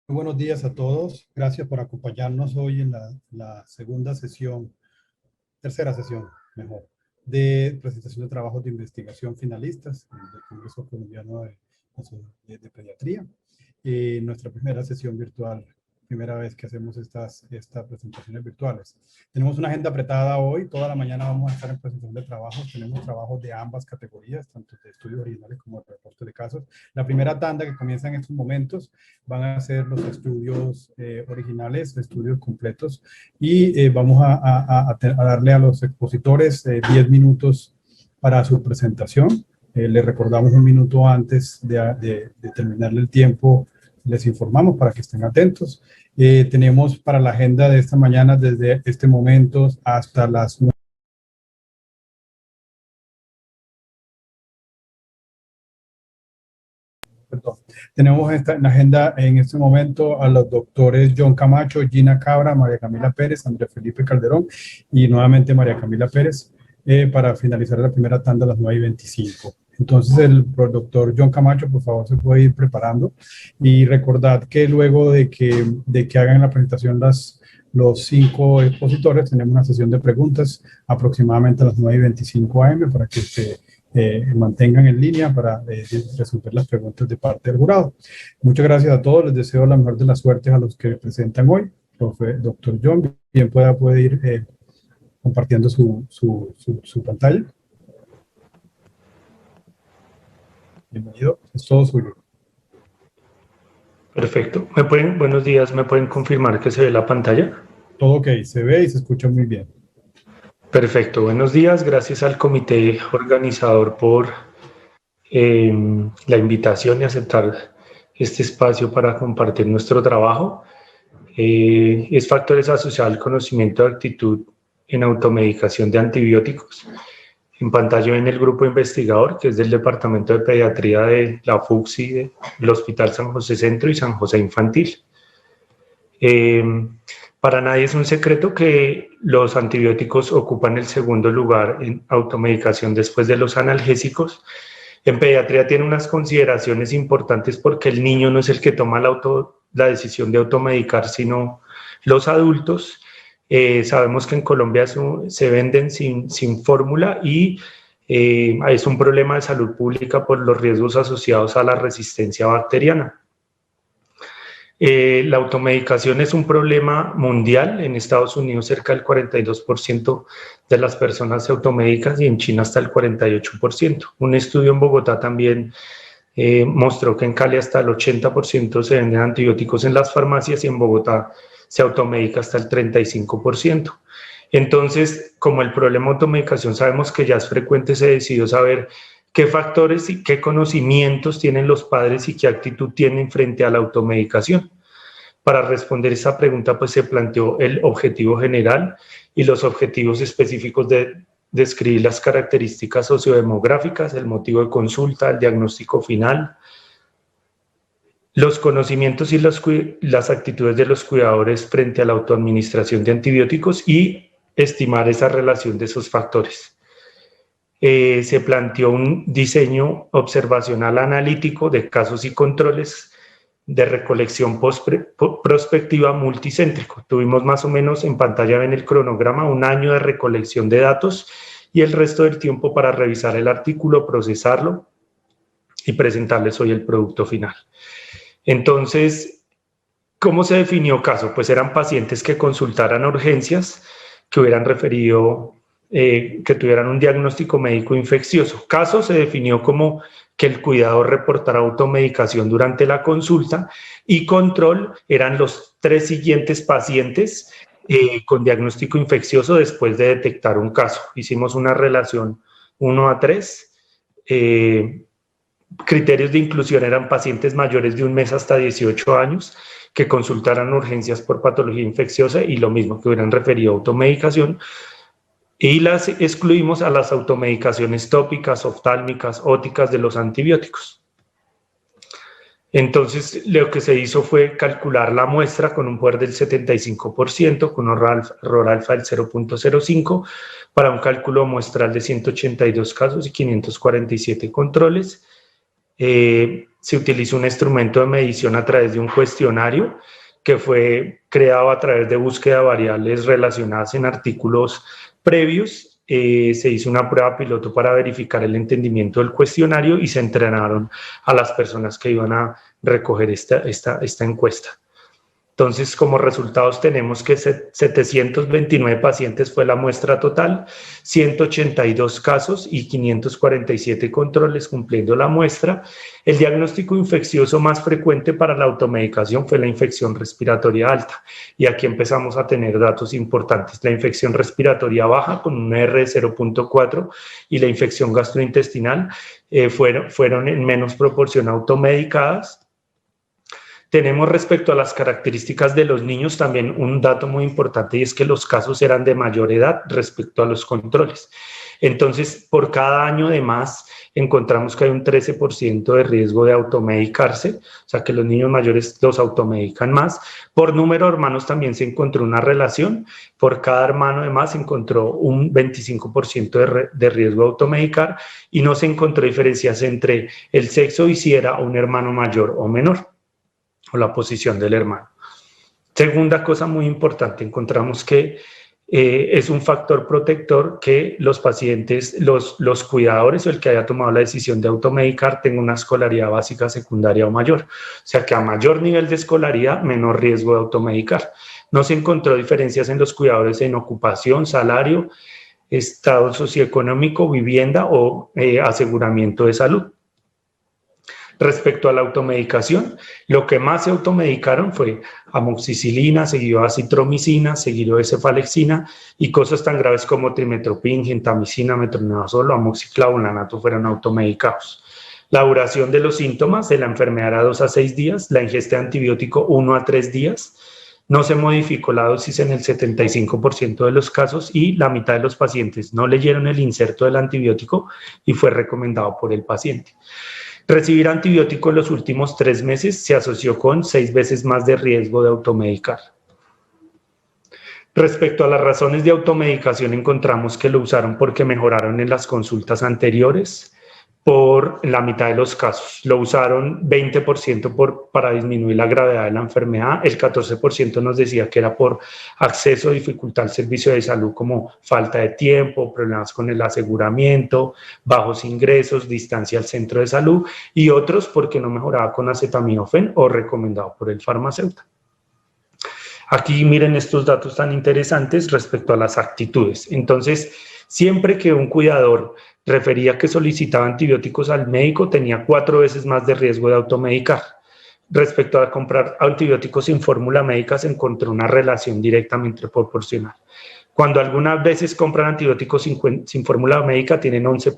Muy buenos días a todos. Gracias por acompañarnos hoy en la segunda sesión, tercera sesión, mejor, de presentación de trabajos de investigación finalistas del Congreso Colombiano de Pediatría. Nuestra primera sesión virtual, primera vez que hacemos estas presentaciones virtuales. Tenemos una agenda apretada hoy, toda la mañana vamos a estar en presentación de trabajos. Tenemos trabajos de ambas categorías, tanto de estudios originales como de reporte de casos. La primera tanda que comienza en estos momentos van a ser los estudios originales, estudios completos, y vamos a darle a los expositores 10 minutos para su presentación. Les recordamos un minuto antes de terminarle el tiempo, les informamos para que estén atentos. Tenemos para la agenda de esta mañana, desde este momento hasta las 9. Perdón. Tenemos en la agenda en este momento a los doctores John Camacho, Gina Cabra, María Camila Pérez, Andrés Felipe Calderón y nuevamente María Camila Pérez para finalizar la primera tanda a las 9:25. Entonces el doctor John Camacho, por favor, se puede ir preparando y recordad que luego de que hagan la presentación los 5 expositores, tenemos una sesión de preguntas aproximadamente a las 9:25 AM para que se mantengan en línea para resolver las preguntas de parte del jurado. Muchas gracias a todos, les deseo la mejor de las suertes a los que presentan hoy. Doctor John, bien puede ir compartiendo su pantalla. Bienvenido, es todo suyo. Perfecto. Buenos días, ¿me pueden confirmar que se ve la pantalla? Todo ok, se ve y se escucha muy bien. Perfecto, buenos días. Gracias al comité organizador por la invitación y aceptar este espacio para compartir nuestro trabajo. Es factores asociados al conocimiento de actitud en automedicación de antibióticos. En pantalla ven el grupo investigador, que es del Departamento de Pediatría de la FUCSI, del Hospital San José Centro y San José Infantil. Para nadie es un secreto que los antibióticos ocupan el segundo lugar en automedicación después de los analgésicos. En pediatría tiene unas consideraciones importantes porque el niño no es el que toma la decisión de automedicar, sino los adultos. Sabemos que en Colombia se venden sin fórmula y es un problema de salud pública por los riesgos asociados a la resistencia bacteriana. La automedicación es un problema mundial. En Estados Unidos cerca del 42% de las personas se automedican y en China hasta el 48%. Un estudio en Bogotá también mostró que en Cali hasta el 80% se venden antibióticos en las farmacias y en Bogotá se automedica hasta el 35%. Entonces, como el problema de automedicación sabemos que ya es frecuente, se decidió saber qué factores y qué conocimientos tienen los padres y qué actitud tienen frente a la automedicación. Para responder esa pregunta, pues se planteó el objetivo general y los objetivos específicos de describir las características sociodemográficas, el motivo de consulta, el diagnóstico final, los conocimientos y las actitudes de los cuidadores frente a la autoadministración de antibióticos y estimar esa relación de esos factores. Se planteó un diseño observacional analítico de casos y controles de recolección prospectiva multicéntrico. Tuvimos más o menos, en pantalla ven el cronograma, 1 año de recolección de datos y el resto del tiempo para revisar el artículo, procesarlo y presentarles hoy el producto final. Entonces, ¿cómo se definió caso? Pues eran pacientes que consultaran a urgencias, que hubieran referido, que tuvieran un diagnóstico médico infeccioso. Caso se definió como que el cuidador reportara automedicación durante la consulta y control eran los 3 siguientes pacientes con diagnóstico infeccioso después de detectar un caso. Hicimos una relación 1:3. Criterios de inclusión eran pacientes mayores de 1 mes hasta 18 años que consultaran urgencias por patología infecciosa y lo mismo que hubieran referido automedicación. Y las excluimos a las automedicaciones tópicas, oftálmicas, óticas de los antibióticos. Entonces, lo que se hizo fue calcular la muestra con un poder del 75%, con un ROR alfa del 0.05, para un cálculo muestral de 182 casos y 547 controles. se utilizó un instrumento de medición a través de un cuestionario que fue creado a través de búsqueda de variables relacionadas en artículos previos. Se hizo una prueba piloto para verificar el entendimiento del cuestionario y se entrenaron a las personas que iban a recoger esta encuesta. Entonces, como resultados tenemos que 729 pacientes fue la muestra total, 182 casos y 547 controles cumpliendo la muestra. El diagnóstico infeccioso más frecuente para la automedicación fue la infección respiratoria alta. Y aquí empezamos a tener datos importantes. La infección respiratoria baja con un R de 0.4 y la infección gastrointestinal fueron en menos proporción automedicadas. Tenemos respecto a las características de los niños también un dato muy importante y es que los casos eran de mayor edad respecto a los controles. Entonces, por cada año de más, encontramos que hay un 13% de riesgo de automedicarse, o sea que los niños mayores los automedican más. Por número de hermanos también se encontró una relación, por cada hermano de más se encontró un 25% de riesgo de automedicar y no se encontró diferencias entre el sexo y si era un hermano mayor o menor, o la posición del hermano. Segunda cosa muy importante, encontramos que es un factor protector que los pacientes, los cuidadores o el que haya tomado la decisión de automedicar tenga una escolaridad básica, secundaria o mayor. O sea que a mayor nivel de escolaridad, menor riesgo de automedicar. No se encontró diferencias en los cuidadores en ocupación, salario, estado socioeconómico, vivienda o aseguramiento de salud. Respecto a la automedicación, lo que más se automedicaron fue amoxicilina, seguido de acitromicina, seguido de cefalexina y cosas tan graves como trimetoprim, gentamicina, metronidazol o amoxiclavulanato fueron automedicados. La duración de los síntomas de la enfermedad era 2 a 6 días, la ingesta de antibiótico 1 a 3 días. No se modificó la dosis en el 75% de los casos y la mitad de los pacientes no leyeron el inserto del antibiótico y fue recomendado por el paciente. Recibir antibiótico en los últimos 3 meses se asoció con 6 veces más de riesgo de automedicar. Respecto a las razones de automedicación, encontramos que lo usaron porque mejoraron en las consultas anteriores por la mitad de los casos. Lo usaron 20% para disminuir la gravedad de la enfermedad, el 14% nos decía que era por acceso o dificultad al servicio de salud como falta de tiempo, problemas con el aseguramiento, bajos ingresos, distancia al centro de salud y otros porque no mejoraba con acetaminofén o recomendado por el farmacéutico. Aquí miren estos datos tan interesantes respecto a las actitudes. Entonces, siempre que un cuidador refería que solicitaba antibióticos al médico, tenía 4 veces más de riesgo de automedicar. Respecto a comprar antibióticos sin fórmula médica, se encontró una relación directamente proporcional. Cuando algunas veces compran antibióticos sin fórmula médica, tienen 11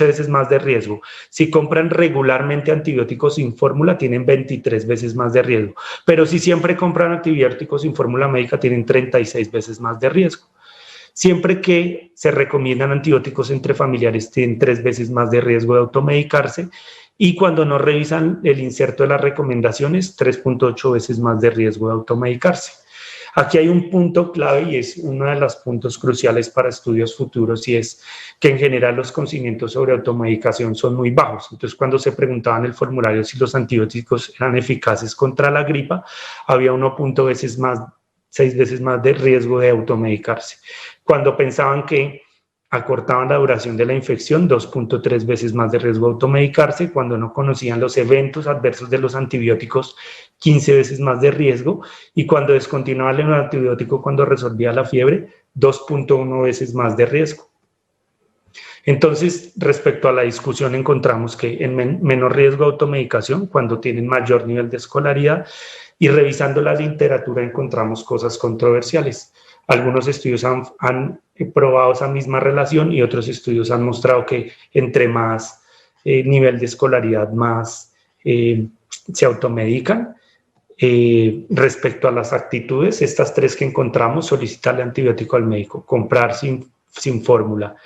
veces más de riesgo. Si compran regularmente antibióticos sin fórmula, tienen 23 veces más de riesgo. Pero si siempre compran antibióticos sin fórmula médica, tienen 36 veces más de riesgo. Siempre que se recomiendan antibióticos entre familiares, tienen 3 veces más de riesgo de automedicarse. Y cuando no revisan el inserto de las recomendaciones, 3.8 veces más de riesgo de automedicarse. Aquí hay un punto clave y es uno de los puntos cruciales para estudios futuros y es que en general los conocimientos sobre automedicación son muy bajos. Entonces, cuando se preguntaba en el formulario si los antibióticos eran eficaces contra la gripa, había 6 veces más de riesgo de automedicarse. Cuando pensaban que acortaban la duración de la infección, 2.3 veces más de riesgo de automedicarse. Cuando no conocían los eventos adversos de los antibióticos, 15 veces más de riesgo. Y cuando descontinuaban el antibiótico cuando resolvía la fiebre, 2.1 veces más de riesgo. Entonces, respecto a la discusión, encontramos que en menor riesgo de automedicación cuando tienen mayor nivel de escolaridad y revisando la literatura encontramos cosas controversiales. Algunos estudios han probado esa misma relación y otros estudios han mostrado que entre más nivel de escolaridad, más se automedican. Respecto a las actitudes, estas 3 que encontramos, solicitarle antibiótico al médico, comprar sin fórmula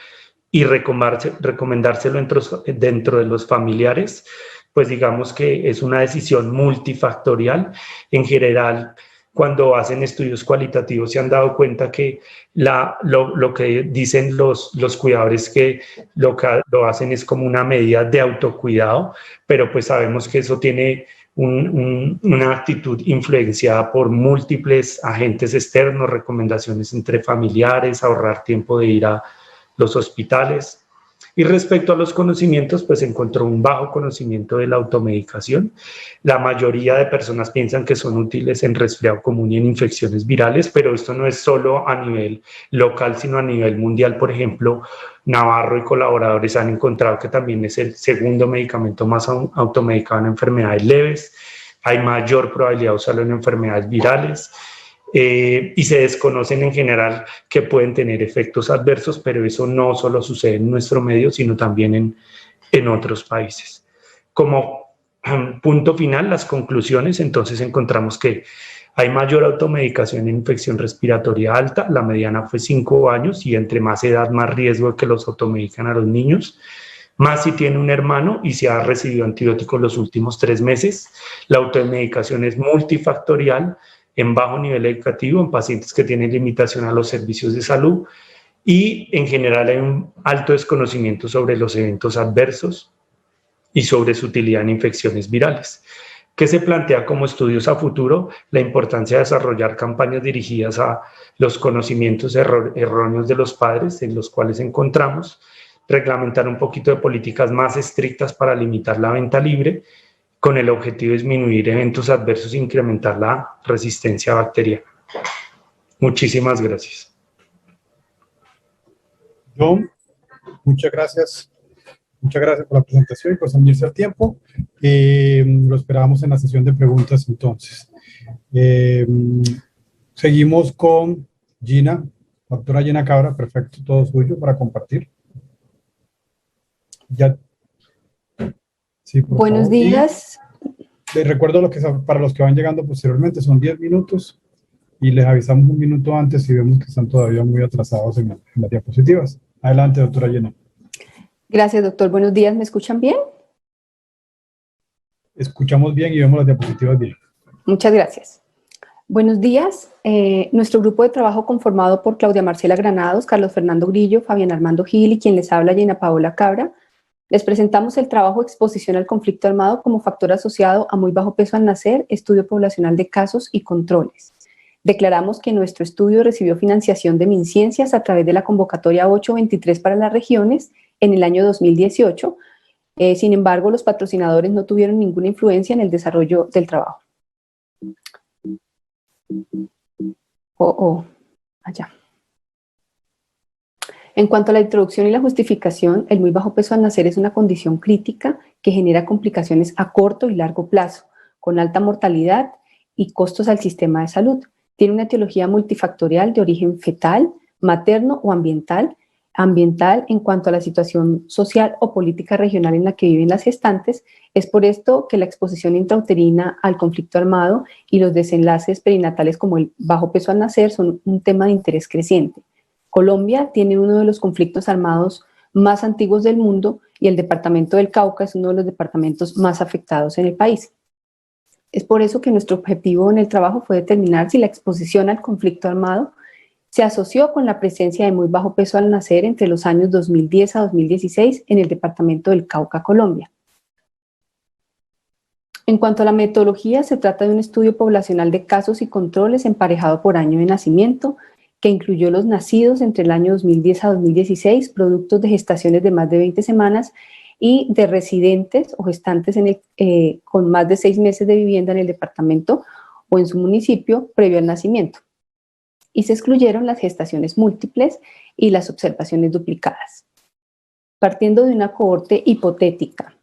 y recomendárselo dentro de los familiares, pues digamos que es una decisión multifactorial. En general, cuando hacen estudios cualitativos se han dado cuenta que lo que dicen los cuidadores que lo hacen es como una medida de autocuidado, pero pues sabemos que eso tiene una actitud influenciada por múltiples agentes externos, recomendaciones entre familiares, ahorrar tiempo de ir a los hospitales. Y respecto a los conocimientos, pues encontró un bajo conocimiento de la automedicación. La mayoría de personas piensan que son útiles en resfriado común y en infecciones virales, pero esto no es solo a nivel local, sino a nivel mundial. Por ejemplo, Navarro y colaboradores han encontrado que también es el segundo medicamento más automedicado en enfermedades leves. Hay mayor probabilidad de usarlo en enfermedades virales. Y se desconocen en general que pueden tener efectos adversos, pero eso no solo sucede en nuestro medio, sino también en otros países. Como punto final, las conclusiones, entonces encontramos que hay mayor automedicación en infección respiratoria alta, la mediana fue 5 años y entre más edad, más riesgo de que los automedican a los niños, más si tiene un hermano y si ha recibido antibióticos los últimos 3 meses. La automedicación es multifactorial, en bajo nivel educativo, en pacientes que tienen limitación a los servicios de salud y en general hay un alto desconocimiento sobre los eventos adversos y sobre su utilidad en infecciones virales. ¿Qué se plantea como estudios a futuro? La importancia de desarrollar campañas dirigidas a los conocimientos erróneos de los padres, en los cuales encontramos, reglamentar un poquito de políticas más estrictas para limitar la venta libre, con el objetivo de disminuir eventos adversos e incrementar la resistencia bacteriana. Muchísimas gracias. John, muchas gracias. Muchas gracias por la presentación y por ceñirse al tiempo. Lo esperábamos en la sesión de preguntas entonces. Seguimos con Gina, doctora Gina Cabra, perfecto, todo suyo para compartir. Ya. Sí, buenos días. Les recuerdo para los que van llegando posteriormente, son 10 minutos y les avisamos un minuto antes si vemos que están todavía muy atrasados en las diapositivas. Adelante, doctora Gina. Gracias, doctor. Buenos días. ¿Me escuchan bien? Escuchamos bien y vemos las diapositivas bien. Muchas gracias. Buenos días. Nuestro grupo de trabajo conformado por Claudia Marcela Granados, Carlos Fernando Grillo, Fabián Armando Gil y quien les habla, Gina Paola Cabra, les presentamos el trabajo Exposición al conflicto armado como factor asociado a muy bajo peso al nacer, estudio poblacional de casos y controles. Declaramos que nuestro estudio recibió financiación de MinCiencias a través de la convocatoria 823 para las regiones en el año 2018. Sin embargo, los patrocinadores no tuvieron ninguna influencia en el desarrollo del trabajo. Allá. En cuanto a la introducción y la justificación, el muy bajo peso al nacer es una condición crítica que genera complicaciones a corto y largo plazo, con alta mortalidad y costos al sistema de salud. Tiene una etiología multifactorial de origen fetal, materno o ambiental. Ambiental en cuanto a la situación social o política regional en la que viven las gestantes. Es por esto que la exposición intrauterina al conflicto armado y los desenlaces perinatales como el bajo peso al nacer son un tema de interés creciente. Colombia tiene uno de los conflictos armados más antiguos del mundo y el departamento del Cauca es uno de los departamentos más afectados en el país. Es por eso que nuestro objetivo en el trabajo fue determinar si la exposición al conflicto armado se asoció con la presencia de muy bajo peso al nacer entre los años 2010 a 2016 en el departamento del Cauca, Colombia. En cuanto a la metodología, se trata de un estudio poblacional de casos y controles emparejado por año de nacimiento, que incluyó los nacidos entre el año 2010 a 2016, productos de gestaciones de más de 20 semanas y de residentes o gestantes con más de 6 meses de vivienda en el departamento o en su municipio previo al nacimiento. Y se excluyeron las gestaciones múltiples y las observaciones duplicadas. Partiendo de una cohorte hipotética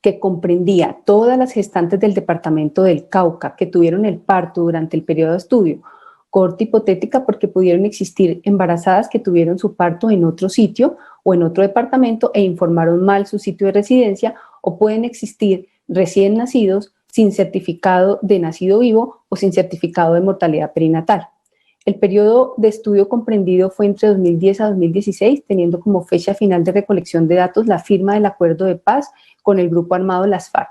que comprendía todas las gestantes del departamento del Cauca que tuvieron el parto durante el periodo de estudio, cohorte hipotética porque pudieron existir embarazadas que tuvieron su parto en otro sitio o en otro departamento e informaron mal su sitio de residencia, o pueden existir recién nacidos sin certificado de nacido vivo o sin certificado de mortalidad perinatal. El periodo de estudio comprendido fue entre 2010 a 2016, teniendo como fecha final de recolección de datos la firma del acuerdo de paz con el grupo armado Las FARC.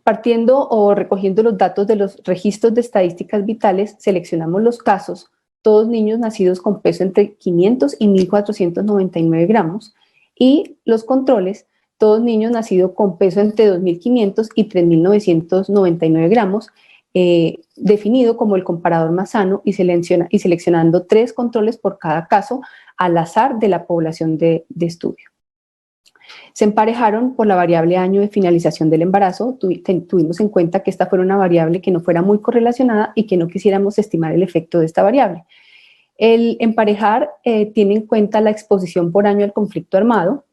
Partiendo o recogiendo los datos de los registros de estadísticas vitales, seleccionamos los casos, todos niños nacidos con peso entre 500 y 1.499 gramos, y los controles, todos niños nacidos con peso entre 2.500 y 3.999 gramos, definido como el comparador más sano y seleccionando 3 controles por cada caso al azar de la población de estudio. Se emparejaron por la variable año de finalización del embarazo. Tuvimos en cuenta que esta fuera una variable que no fuera muy correlacionada y que no quisiéramos estimar el efecto de esta variable. El emparejar tiene en cuenta la exposición por año al conflicto armado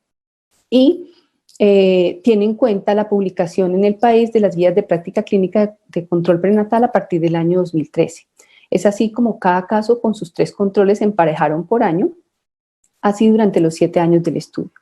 y tiene en cuenta la publicación en el país de las guías de práctica clínica de control prenatal a partir del año 2013. Es así como cada caso con sus 3 controles se emparejaron por año, así durante los 7 años del estudio.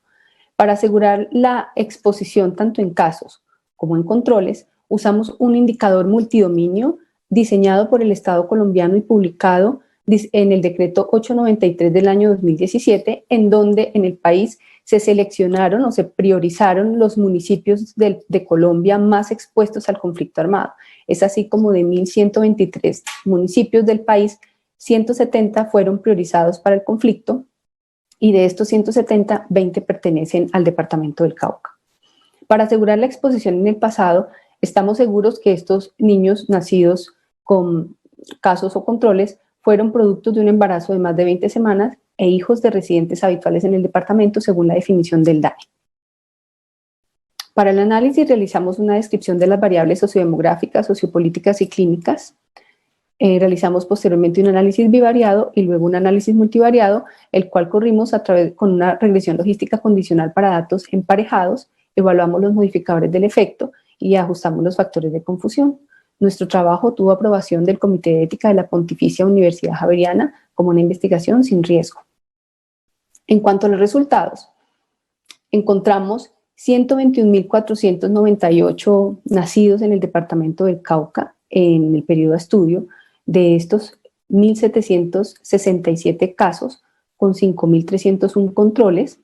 Para asegurar la exposición tanto en casos como en controles, usamos un indicador multidominio diseñado por el Estado colombiano y publicado en el decreto 893 del año 2017, en donde en el país se seleccionaron o se priorizaron los municipios de Colombia más expuestos al conflicto armado. Es así como de 1.123 municipios del país, 170 fueron priorizados para el conflicto, y de estos 170, 20 pertenecen al departamento del Cauca. Para asegurar la exposición en el pasado, estamos seguros que estos niños nacidos con casos o controles fueron productos de un embarazo de más de 20 semanas e hijos de residentes habituales en el departamento según la definición del DANE. Para el análisis realizamos una descripción de las variables sociodemográficas, sociopolíticas y clínicas. Realizamos posteriormente un análisis bivariado y luego un análisis multivariado, el cual corrimos con una regresión logística condicional para datos emparejados, evaluamos los modificadores del efecto y ajustamos los factores de confusión. Nuestro trabajo tuvo aprobación del Comité de Ética de la Pontificia Universidad Javeriana como una investigación sin riesgo. En cuanto a los resultados, encontramos 121.498 nacidos en el departamento del Cauca en el periodo de estudio. De estos, 1.767 casos con 5.301 controles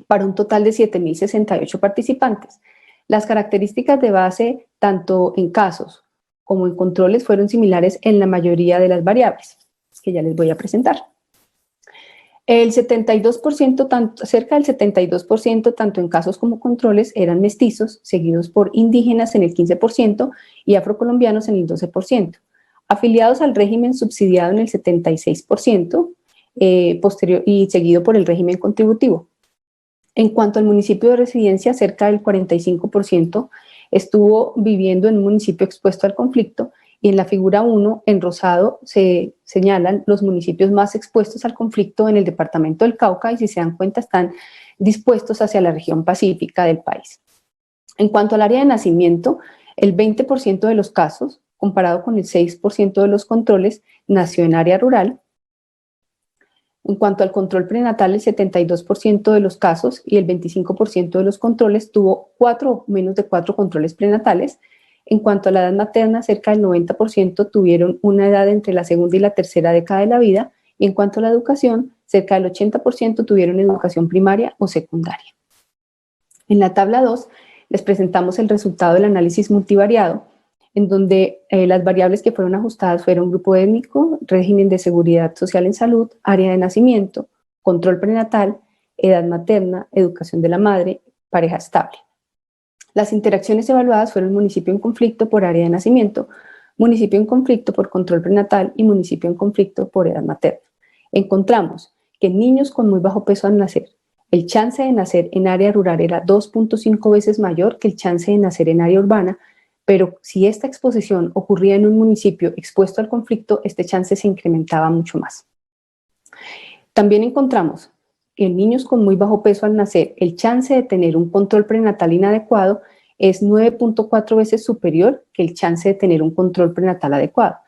para un total de 7.068 participantes. Las características de base, tanto en casos como en controles, fueron similares en la mayoría de las variables, que ya les voy a presentar. El 72%, cerca del 72%, tanto en casos como controles, eran mestizos, seguidos por indígenas en el 15% y afrocolombianos en el 12%. Afiliados al régimen subsidiado en el 76%, y seguido por el régimen contributivo. En cuanto al municipio de residencia, cerca del 45% estuvo viviendo en un municipio expuesto al conflicto, y en la figura 1, en rosado, se señalan los municipios más expuestos al conflicto en el departamento del Cauca, y si se dan cuenta están dispuestos hacia la región pacífica del país. En cuanto al área de nacimiento, el 20% de los casos, comparado con el 6% de los controles, nació en área rural. En cuanto al control prenatal, el 72% de los casos y el 25% de los controles tuvo menos de 4 controles prenatales. En cuanto a la edad materna, cerca del 90% tuvieron una edad entre la segunda y la tercera década de la vida, y en cuanto a la educación, cerca del 80% tuvieron educación primaria o secundaria. En la tabla 2 les presentamos el resultado del análisis multivariado, en donde las variables que fueron ajustadas fueron grupo étnico, régimen de seguridad social en salud, área de nacimiento, control prenatal, edad materna, educación de la madre, pareja estable. Las interacciones evaluadas fueron municipio en conflicto por área de nacimiento, municipio en conflicto por control prenatal y municipio en conflicto por edad materna. Encontramos que en niños con muy bajo peso al nacer, el chance de nacer en área rural era 2.5 veces mayor que el chance de nacer en área urbana, pero si esta exposición ocurría en un municipio expuesto al conflicto, este chance se incrementaba mucho más. También encontramos que en niños con muy bajo peso al nacer, el chance de tener un control prenatal inadecuado es 9.4 veces superior que el chance de tener un control prenatal adecuado.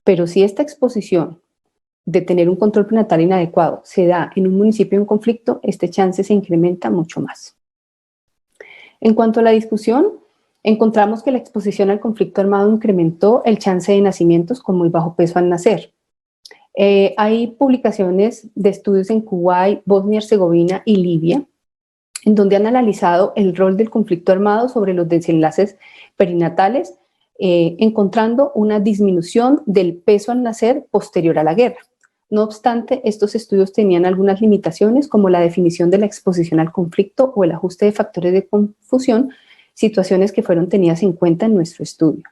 Pero si esta exposición de tener un control prenatal inadecuado se da en un municipio en conflicto, este chance se incrementa mucho más. En cuanto a la discusión, encontramos que la exposición al conflicto armado incrementó el chance de nacimientos con muy bajo peso al nacer. Hay publicaciones de estudios en Kuwait, Bosnia y Herzegovina y Libia, en donde han analizado el rol del conflicto armado sobre los desenlaces perinatales, encontrando una disminución del peso al nacer posterior a la guerra. No obstante, estos estudios tenían algunas limitaciones, como la definición de la exposición al conflicto o el ajuste de factores de confusión, situaciones que fueron tenidas en cuenta en nuestro estudio.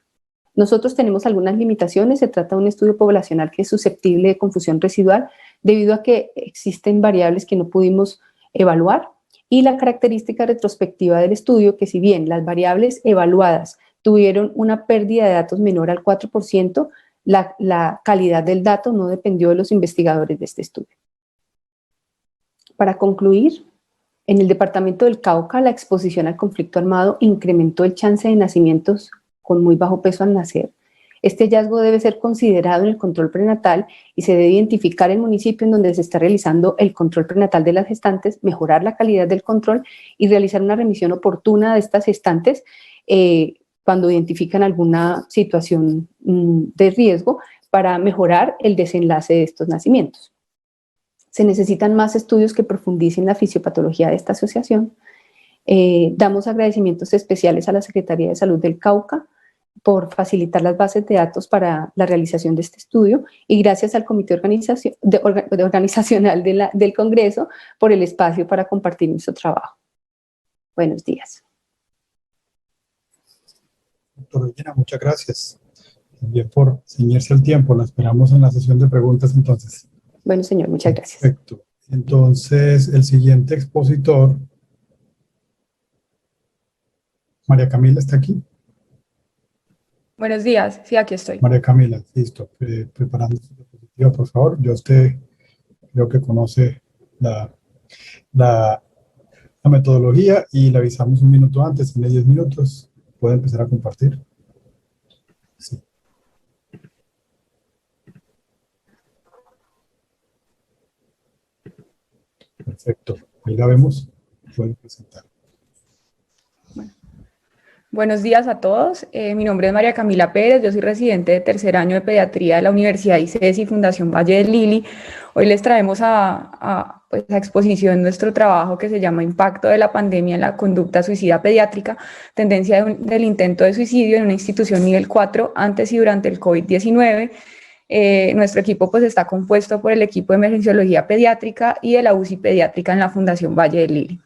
Nosotros tenemos algunas limitaciones. Se trata de un estudio poblacional que es susceptible de confusión residual debido a que existen variables que no pudimos evaluar, y la característica retrospectiva del estudio, que si bien las variables evaluadas tuvieron una pérdida de datos menor al 4%, la calidad del dato no dependió de los investigadores de este estudio. Para concluir, en el departamento del Cauca, la exposición al conflicto armado incrementó el chance de nacimientos con muy bajo peso al nacer. Este hallazgo debe ser considerado en el control prenatal y se debe identificar el municipio en donde se está realizando el control prenatal de las gestantes, mejorar la calidad del control y realizar una remisión oportuna de estas gestantes cuando identifican alguna situación de riesgo para mejorar el desenlace de estos nacimientos. Se necesitan más estudios que profundicen la fisiopatología de esta asociación. Damos agradecimientos especiales a la Secretaría de Salud del Cauca por facilitar las bases de datos para la realización de este estudio, y gracias al Comité Organizacional del Congreso por el espacio para compartir nuestro trabajo. Buenos días. Doctora Regina, muchas gracias también por ceñirse el tiempo. La esperamos en la sesión de preguntas entonces. Bueno, señor, muchas gracias. Perfecto. Entonces, el siguiente expositor, María Camila, ¿está aquí? Buenos días, sí, aquí estoy. María Camila, listo. Preparando su diapositiva, por favor. Yo usted creo que conoce la metodología y le avisamos un minuto antes, tiene 10 minutos. ¿Puede empezar a compartir? Sí. Perfecto. Ahí la vemos. Pueden presentar. Buenos días a todos. Mi nombre es María Camila Pérez. Yo soy residente de tercer año de pediatría de la Universidad ICESI y Fundación Valle del Lili. Hoy les traemos a exposición nuestro trabajo que se llama Impacto de la pandemia en la conducta suicida pediátrica, tendencia del intento de suicidio en una institución nivel 4 antes y durante el COVID-19. Nuestro equipo pues está compuesto por el equipo de emergenciología pediátrica y de la UCI pediátrica en la Fundación Valle del Lili.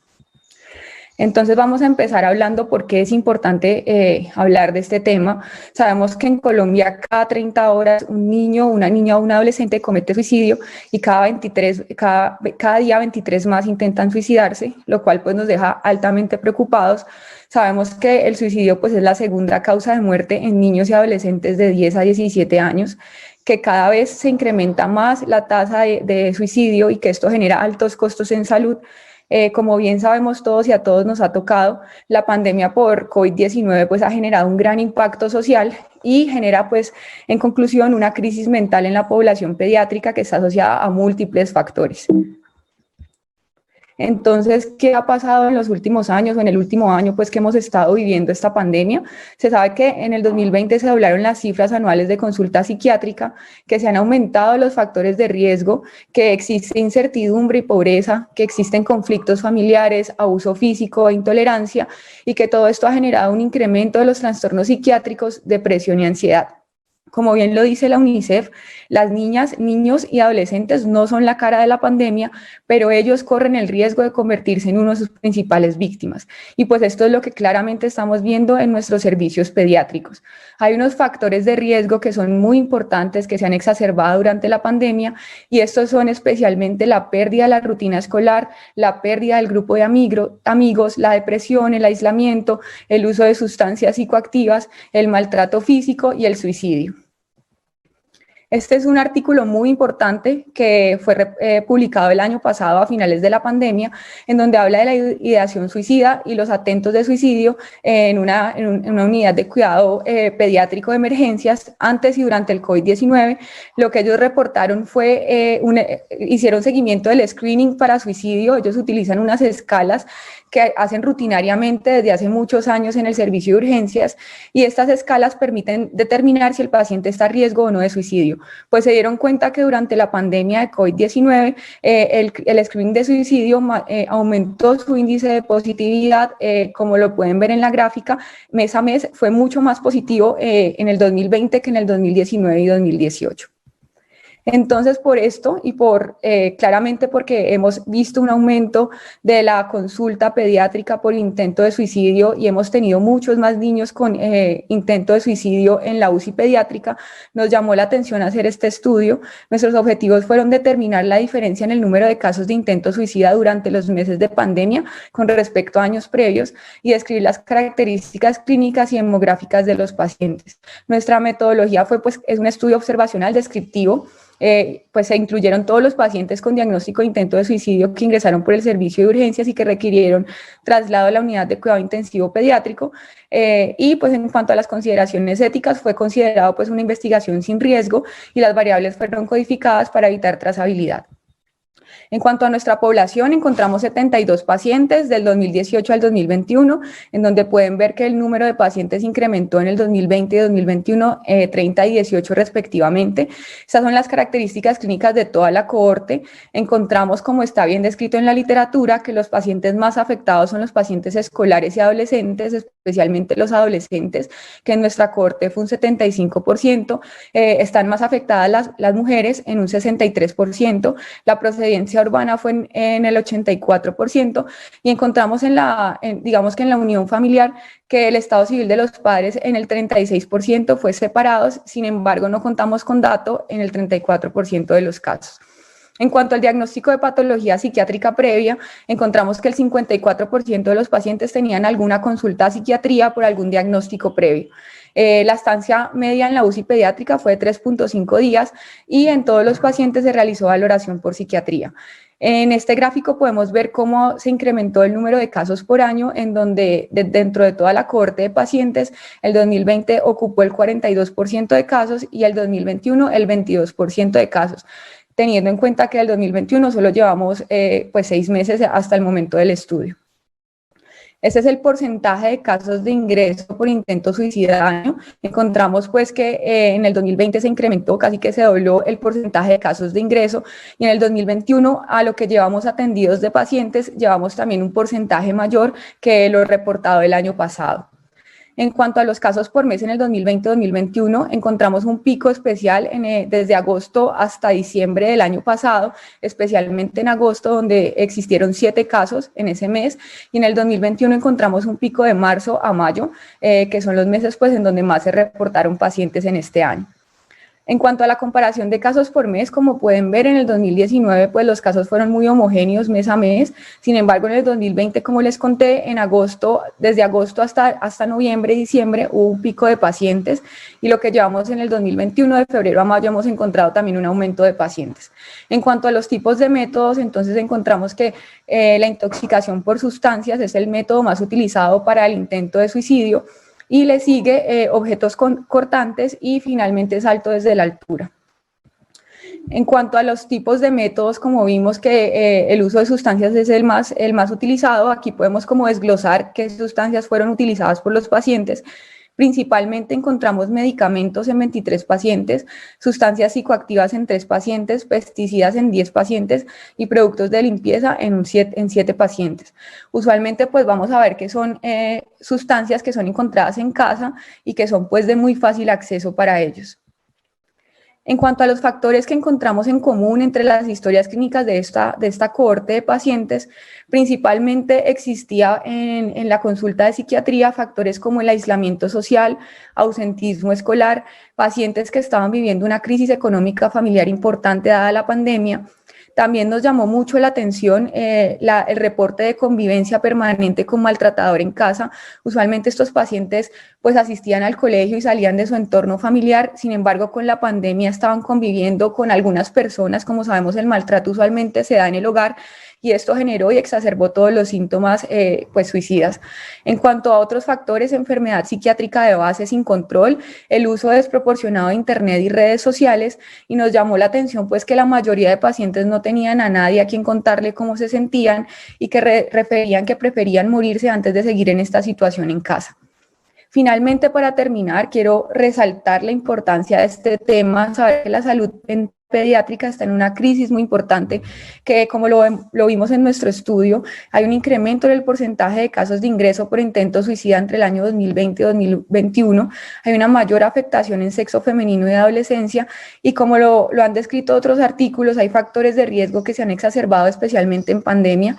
Entonces vamos a empezar hablando por qué es importante hablar de este tema. Sabemos que en Colombia cada 30 horas un niño, una niña o un adolescente comete suicidio y cada día 23 más intentan suicidarse, lo cual pues nos deja altamente preocupados. Sabemos que el suicidio pues es la segunda causa de muerte en niños y adolescentes de 10 a 17 años, que cada vez se incrementa más la tasa de suicidio y que esto genera altos costos en salud. Como bien sabemos todos y a todos nos ha tocado, la pandemia por COVID-19 pues ha generado un gran impacto social y genera pues en conclusión una crisis mental en la población pediátrica que está asociada a múltiples factores. Entonces, ¿qué ha pasado en los últimos años o en el último año pues que hemos estado viviendo esta pandemia? Se sabe que en el 2020 se doblaron las cifras anuales de consulta psiquiátrica, que se han aumentado los factores de riesgo, que existe incertidumbre y pobreza, que existen conflictos familiares, abuso físico e intolerancia, y que todo esto ha generado un incremento de los trastornos psiquiátricos, depresión y ansiedad. Como bien lo dice la UNICEF, las niñas, niños y adolescentes no son la cara de la pandemia, pero ellos corren el riesgo de convertirse en uno de sus principales víctimas. Y pues esto es lo que claramente estamos viendo en nuestros servicios pediátricos. Hay unos factores de riesgo que son muy importantes, que se han exacerbado durante la pandemia, y estos son especialmente la pérdida de la rutina escolar, la pérdida del grupo de amigos, la depresión, el aislamiento, el uso de sustancias psicoactivas, el maltrato físico y el suicidio. Este es un artículo muy importante que fue publicado el año pasado a finales de la pandemia, en donde habla de la ideación suicida y los atentos de suicidio en una unidad de cuidado pediátrico de emergencias antes y durante el COVID-19. Lo que ellos reportaron fue, hicieron seguimiento del screening para suicidio. Ellos utilizan unas escalas que hacen rutinariamente desde hace muchos años en el servicio de urgencias, y estas escalas permiten determinar si el paciente está a riesgo o no de suicidio. Pues se dieron cuenta que durante la pandemia de COVID-19 el screening de suicidio aumentó su índice de positividad, como lo pueden ver en la gráfica, mes a mes fue mucho más positivo en el 2020 que en el 2019 y 2018. Entonces, por esto y claramente porque hemos visto un aumento de la consulta pediátrica por intento de suicidio y hemos tenido muchos más niños con intento de suicidio en la UCI pediátrica, nos llamó la atención hacer este estudio. Nuestros objetivos fueron determinar la diferencia en el número de casos de intento suicida durante los meses de pandemia con respecto a años previos y describir las características clínicas y demográficas de los pacientes. Nuestra metodología es un estudio observacional descriptivo. Pues se incluyeron todos los pacientes con diagnóstico de intento de suicidio que ingresaron por el servicio de urgencias y que requirieron traslado a la unidad de cuidado intensivo pediátrico, y pues en cuanto a las consideraciones éticas fue considerado pues una investigación sin riesgo y las variables fueron codificadas para evitar trazabilidad. En cuanto a nuestra población, encontramos 72 pacientes del 2018 al 2021, en donde pueden ver que el número de pacientes incrementó en el 2020 y 2021 30 y 18 respectivamente. Estas son las características clínicas de toda la cohorte. Encontramos, como está bien descrito en la literatura, que los pacientes más afectados son los pacientes escolares y adolescentes, especialmente los adolescentes, que en nuestra cohorte fue un 75%, están más afectadas las mujeres en un 63%, la procedencia urbana fue en el 84%, y encontramos digamos que en la unión familiar que el estado civil de los padres en el 36% fue separados, sin embargo no contamos con dato en el 34% de los casos. En cuanto al diagnóstico de patología psiquiátrica previa, encontramos que el 54% de los pacientes tenían alguna consulta a psiquiatría por algún diagnóstico previo. La estancia media en la UCI pediátrica fue de 3.5 días y en todos los pacientes se realizó valoración por psiquiatría. En este gráfico podemos ver cómo se incrementó el número de casos por año, en donde dentro de toda la cohorte de pacientes, el 2020 ocupó el 42% de casos y el 2021 el 22% de casos, teniendo en cuenta que el 2021 solo llevamos pues 6 meses hasta el momento del estudio. Este es el porcentaje de casos de ingreso por intento suicida al año. Encontramos pues que en el 2020 se incrementó, casi que se dobló el porcentaje de casos de ingreso, y en el 2021 a lo que llevamos atendidos de pacientes llevamos también un porcentaje mayor que lo reportado el año pasado. En cuanto a los casos por mes en el 2020-2021, encontramos un pico especial desde agosto hasta diciembre del año pasado, especialmente en agosto, donde existieron 7 casos en ese mes, y en el 2021 encontramos un pico de marzo a mayo, que son los meses pues, en donde más se reportaron pacientes en este año. En cuanto a la comparación de casos por mes, como pueden ver en el 2019, pues los casos fueron muy homogéneos mes a mes. Sin embargo, en el 2020, como les conté, desde agosto hasta noviembre y diciembre hubo un pico de pacientes, y lo que llevamos en el 2021, de febrero a mayo, hemos encontrado también un aumento de pacientes. En cuanto a los tipos de métodos, entonces encontramos que la intoxicación por sustancias es el método más utilizado para el intento de suicidio, y le sigue objetos cortantes y finalmente salto desde la altura. En cuanto a los tipos de métodos, como vimos que el uso de sustancias es el más utilizado, aquí podemos como desglosar qué sustancias fueron utilizadas por los pacientes. Principalmente encontramos medicamentos en 23 pacientes, sustancias psicoactivas en 3 pacientes, pesticidas en 10 pacientes y productos de limpieza en 7 pacientes. Usualmente pues vamos a ver que son sustancias que son encontradas en casa y que son pues de muy fácil acceso para ellos. En cuanto a los factores que encontramos en común entre las historias clínicas de esta cohorte de pacientes, principalmente existía en la consulta de psiquiatría factores como el aislamiento social, ausentismo escolar, pacientes que estaban viviendo una crisis económica familiar importante dada la pandemia. También nos llamó mucho la atención el reporte de convivencia permanente con maltratador en casa. Usualmente estos pacientes pues asistían al colegio y salían de su entorno familiar, sin embargo con la pandemia estaban conviviendo con algunas personas. Como sabemos, el maltrato usualmente se da en el hogar, y esto generó y exacerbó todos los síntomas pues suicidas. En cuanto a otros factores, enfermedad psiquiátrica de base sin control, el uso desproporcionado de internet y redes sociales, y nos llamó la atención pues que la mayoría de pacientes no tenían a nadie a quien contarle cómo se sentían y que referían que preferían morirse antes de seguir en esta situación en casa. Finalmente, para terminar, quiero resaltar la importancia de este tema, saber que la salud pediátrica está en una crisis muy importante, que como lo vimos en nuestro estudio, hay un incremento en el porcentaje de casos de ingreso por intento suicida entre el año 2020 y 2021, hay una mayor afectación en sexo femenino y adolescencia, y como lo han descrito otros artículos, hay factores de riesgo que se han exacerbado especialmente en pandemia.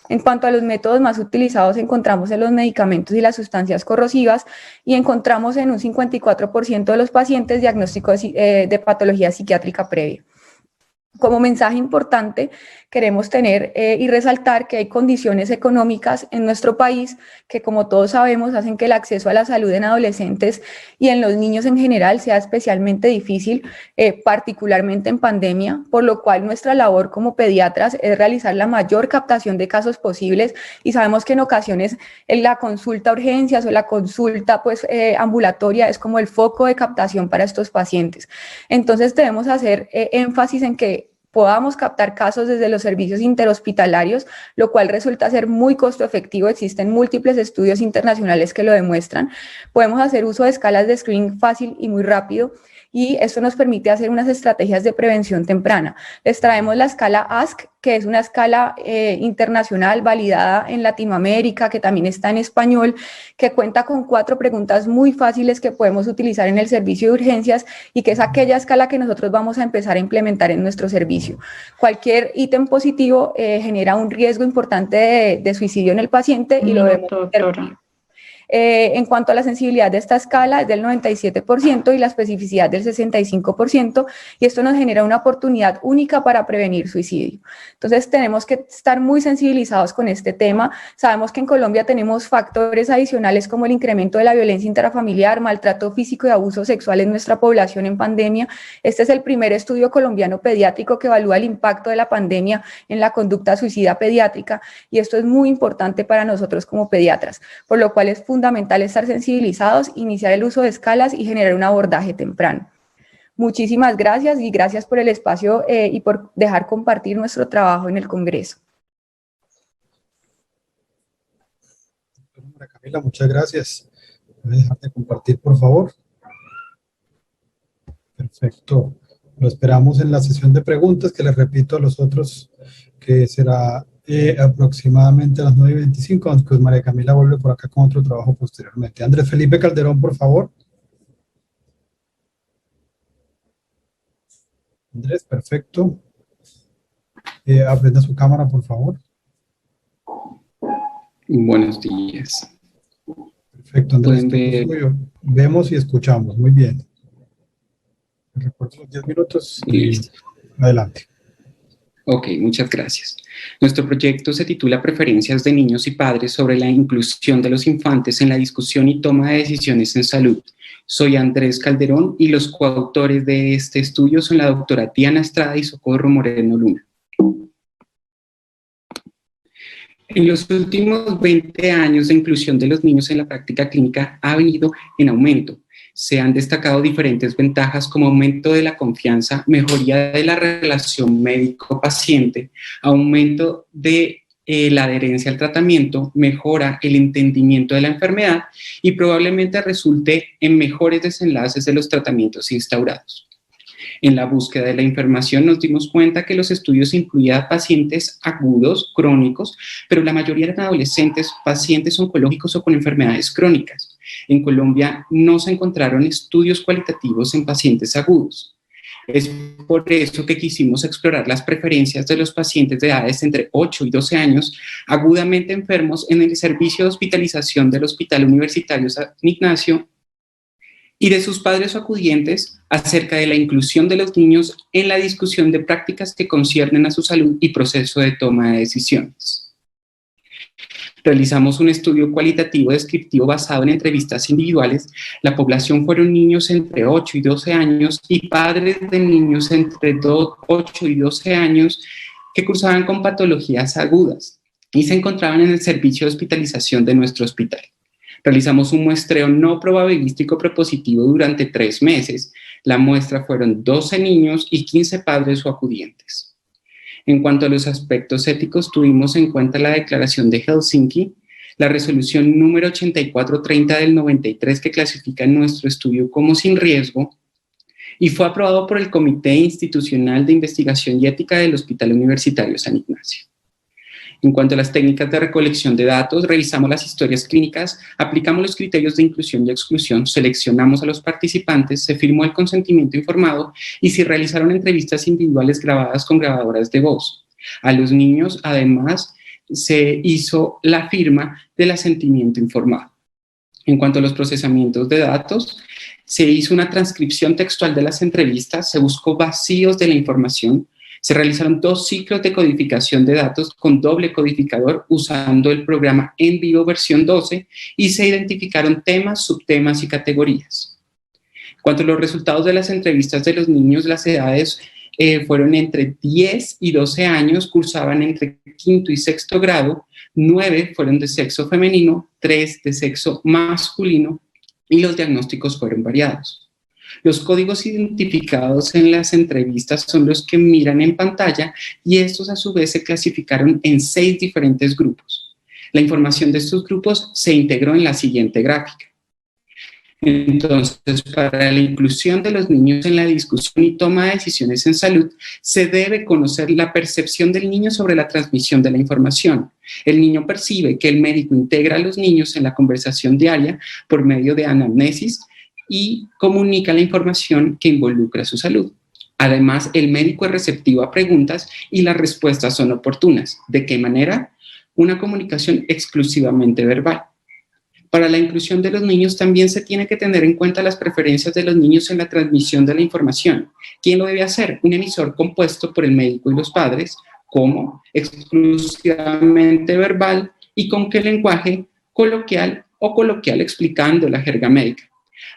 En cuanto a los métodos más utilizados, encontramos en los medicamentos y las sustancias corrosivas, y encontramos en un 54% de los pacientes diagnósticos de patología psiquiátrica previa. Como mensaje importante, queremos tener y resaltar que hay condiciones económicas en nuestro país que, como todos sabemos, hacen que el acceso a la salud en adolescentes y en los niños en general sea especialmente difícil, particularmente en pandemia, por lo cual nuestra labor como pediatras es realizar la mayor captación de casos posibles, y sabemos que en ocasiones la consulta a urgencias o la consulta ambulatoria es como el foco de captación para estos pacientes. Entonces debemos hacer énfasis en que podamos captar casos desde los servicios interhospitalarios, lo cual resulta ser muy costo efectivo. Existen múltiples estudios internacionales que lo demuestran. Podemos hacer uso de escalas de screening fácil y muy rápido, y esto nos permite hacer unas estrategias de prevención temprana. Les traemos la escala ASK, que es una escala internacional validada en Latinoamérica, que también está en español, que cuenta con 4 preguntas muy fáciles que podemos utilizar en el servicio de urgencias, y que es aquella escala que nosotros vamos a empezar a implementar en nuestro servicio. Cualquier ítem positivo genera un riesgo importante de suicidio en el paciente, y lo debemos interrumpir. En cuanto a la sensibilidad de esta escala, es del 97% y la especificidad del 65%, y esto nos genera una oportunidad única para prevenir suicidio. Entonces tenemos que estar muy sensibilizados con este tema. Sabemos que en Colombia tenemos factores adicionales como el incremento de la violencia intrafamiliar, maltrato físico y abuso sexual en nuestra población en pandemia. Este es el primer estudio colombiano pediátrico que evalúa el impacto de la pandemia en la conducta suicida pediátrica, y esto es muy importante para nosotros como pediatras, por lo cual es fundamental estar sensibilizados, iniciar el uso de escalas y generar un abordaje temprano. Muchísimas gracias, y gracias por el espacio y por dejar compartir nuestro trabajo en el Congreso. María Camila, muchas gracias. ¿Puede dejar de compartir, por favor? Perfecto. Lo esperamos en la sesión de preguntas, que les repito a los otros que será aproximadamente a las 9:25, aunque María Camila vuelve por acá con otro trabajo posteriormente. Andrés Felipe Calderón, por favor. Andrés, perfecto. Aprenda su cámara, por favor. Buenos días. Perfecto, Andrés. Vemos y escuchamos. Muy bien. Recuerdo los 10 minutos. Listo. Adelante. Ok, muchas gracias. Nuestro proyecto se titula Preferencias de niños y padres sobre la inclusión de los infantes en la discusión y toma de decisiones en salud. Soy Andrés Calderón, y los coautores de este estudio son la doctora Diana Estrada y Socorro Moreno Luna. En los últimos 20 años, la inclusión de los niños en la práctica clínica ha venido en aumento. Se han destacado diferentes ventajas como aumento de la confianza, mejoría de la relación médico-paciente, aumento de la adherencia al tratamiento, mejora el entendimiento de la enfermedad y probablemente resulte en mejores desenlaces de los tratamientos instaurados. En la búsqueda de la información nos dimos cuenta que los estudios incluían pacientes agudos, crónicos, pero la mayoría eran adolescentes, pacientes oncológicos o con enfermedades crónicas. En Colombia no se encontraron estudios cualitativos en pacientes agudos. Es por eso que quisimos explorar las preferencias de los pacientes de edades entre 8 y 12 años agudamente enfermos en el servicio de hospitalización del Hospital Universitario San Ignacio y de sus padres o acudientes acerca de la inclusión de los niños en la discusión de prácticas que conciernen a su salud y proceso de toma de decisiones. Realizamos un estudio cualitativo descriptivo basado en entrevistas individuales. La población fueron niños entre 8 y 12 años y padres de niños entre 8 y 12 años que cursaban con patologías agudas y se encontraban en el servicio de hospitalización de nuestro hospital. Realizamos un muestreo no probabilístico propositivo durante 3 meses. La muestra fueron 12 niños y 15 padres o acudientes. En cuanto a los aspectos éticos, tuvimos en cuenta la Declaración de Helsinki, la resolución número 8430 del 93 que clasifica nuestro estudio como sin riesgo, y fue aprobado por el Comité Institucional de Investigación y Ética del Hospital Universitario San Ignacio. En cuanto a las técnicas de recolección de datos, revisamos las historias clínicas, aplicamos los criterios de inclusión y exclusión, seleccionamos a los participantes, se firmó el consentimiento informado y se realizaron entrevistas individuales grabadas con grabadoras de voz. A los niños, además, se hizo la firma del asentimiento informado. En cuanto a los procesamientos de datos, se hizo una transcripción textual de las entrevistas, se buscó vacíos de la información, se realizaron 2 ciclos de codificación de datos con doble codificador usando el programa NVivo versión 12 y se identificaron temas, subtemas y categorías. En cuanto a los resultados de las entrevistas de los niños, las edades fueron entre 10 y 12 años, cursaban entre quinto y sexto grado, 9 fueron de sexo femenino, 3 de sexo masculino y los diagnósticos fueron variados. Los códigos identificados en las entrevistas son los que miran en pantalla y estos a su vez se clasificaron en 6 diferentes grupos. La información de estos grupos se integró en la siguiente gráfica. Entonces, para la inclusión de los niños en la discusión y toma de decisiones en salud, se debe conocer la percepción del niño sobre la transmisión de la información. El niño percibe que el médico integra a los niños en la conversación diaria por medio de anamnesis y comunica la información que involucra su salud. Además, el médico es receptivo a preguntas y las respuestas son oportunas. ¿De qué manera? Una comunicación exclusivamente verbal. Para la inclusión de los niños también se tiene que tener en cuenta las preferencias de los niños en la transmisión de la información. ¿Quién lo debe hacer? Un emisor compuesto por el médico y los padres, como exclusivamente verbal y con qué lenguaje coloquial o coloquial explicando la jerga médica.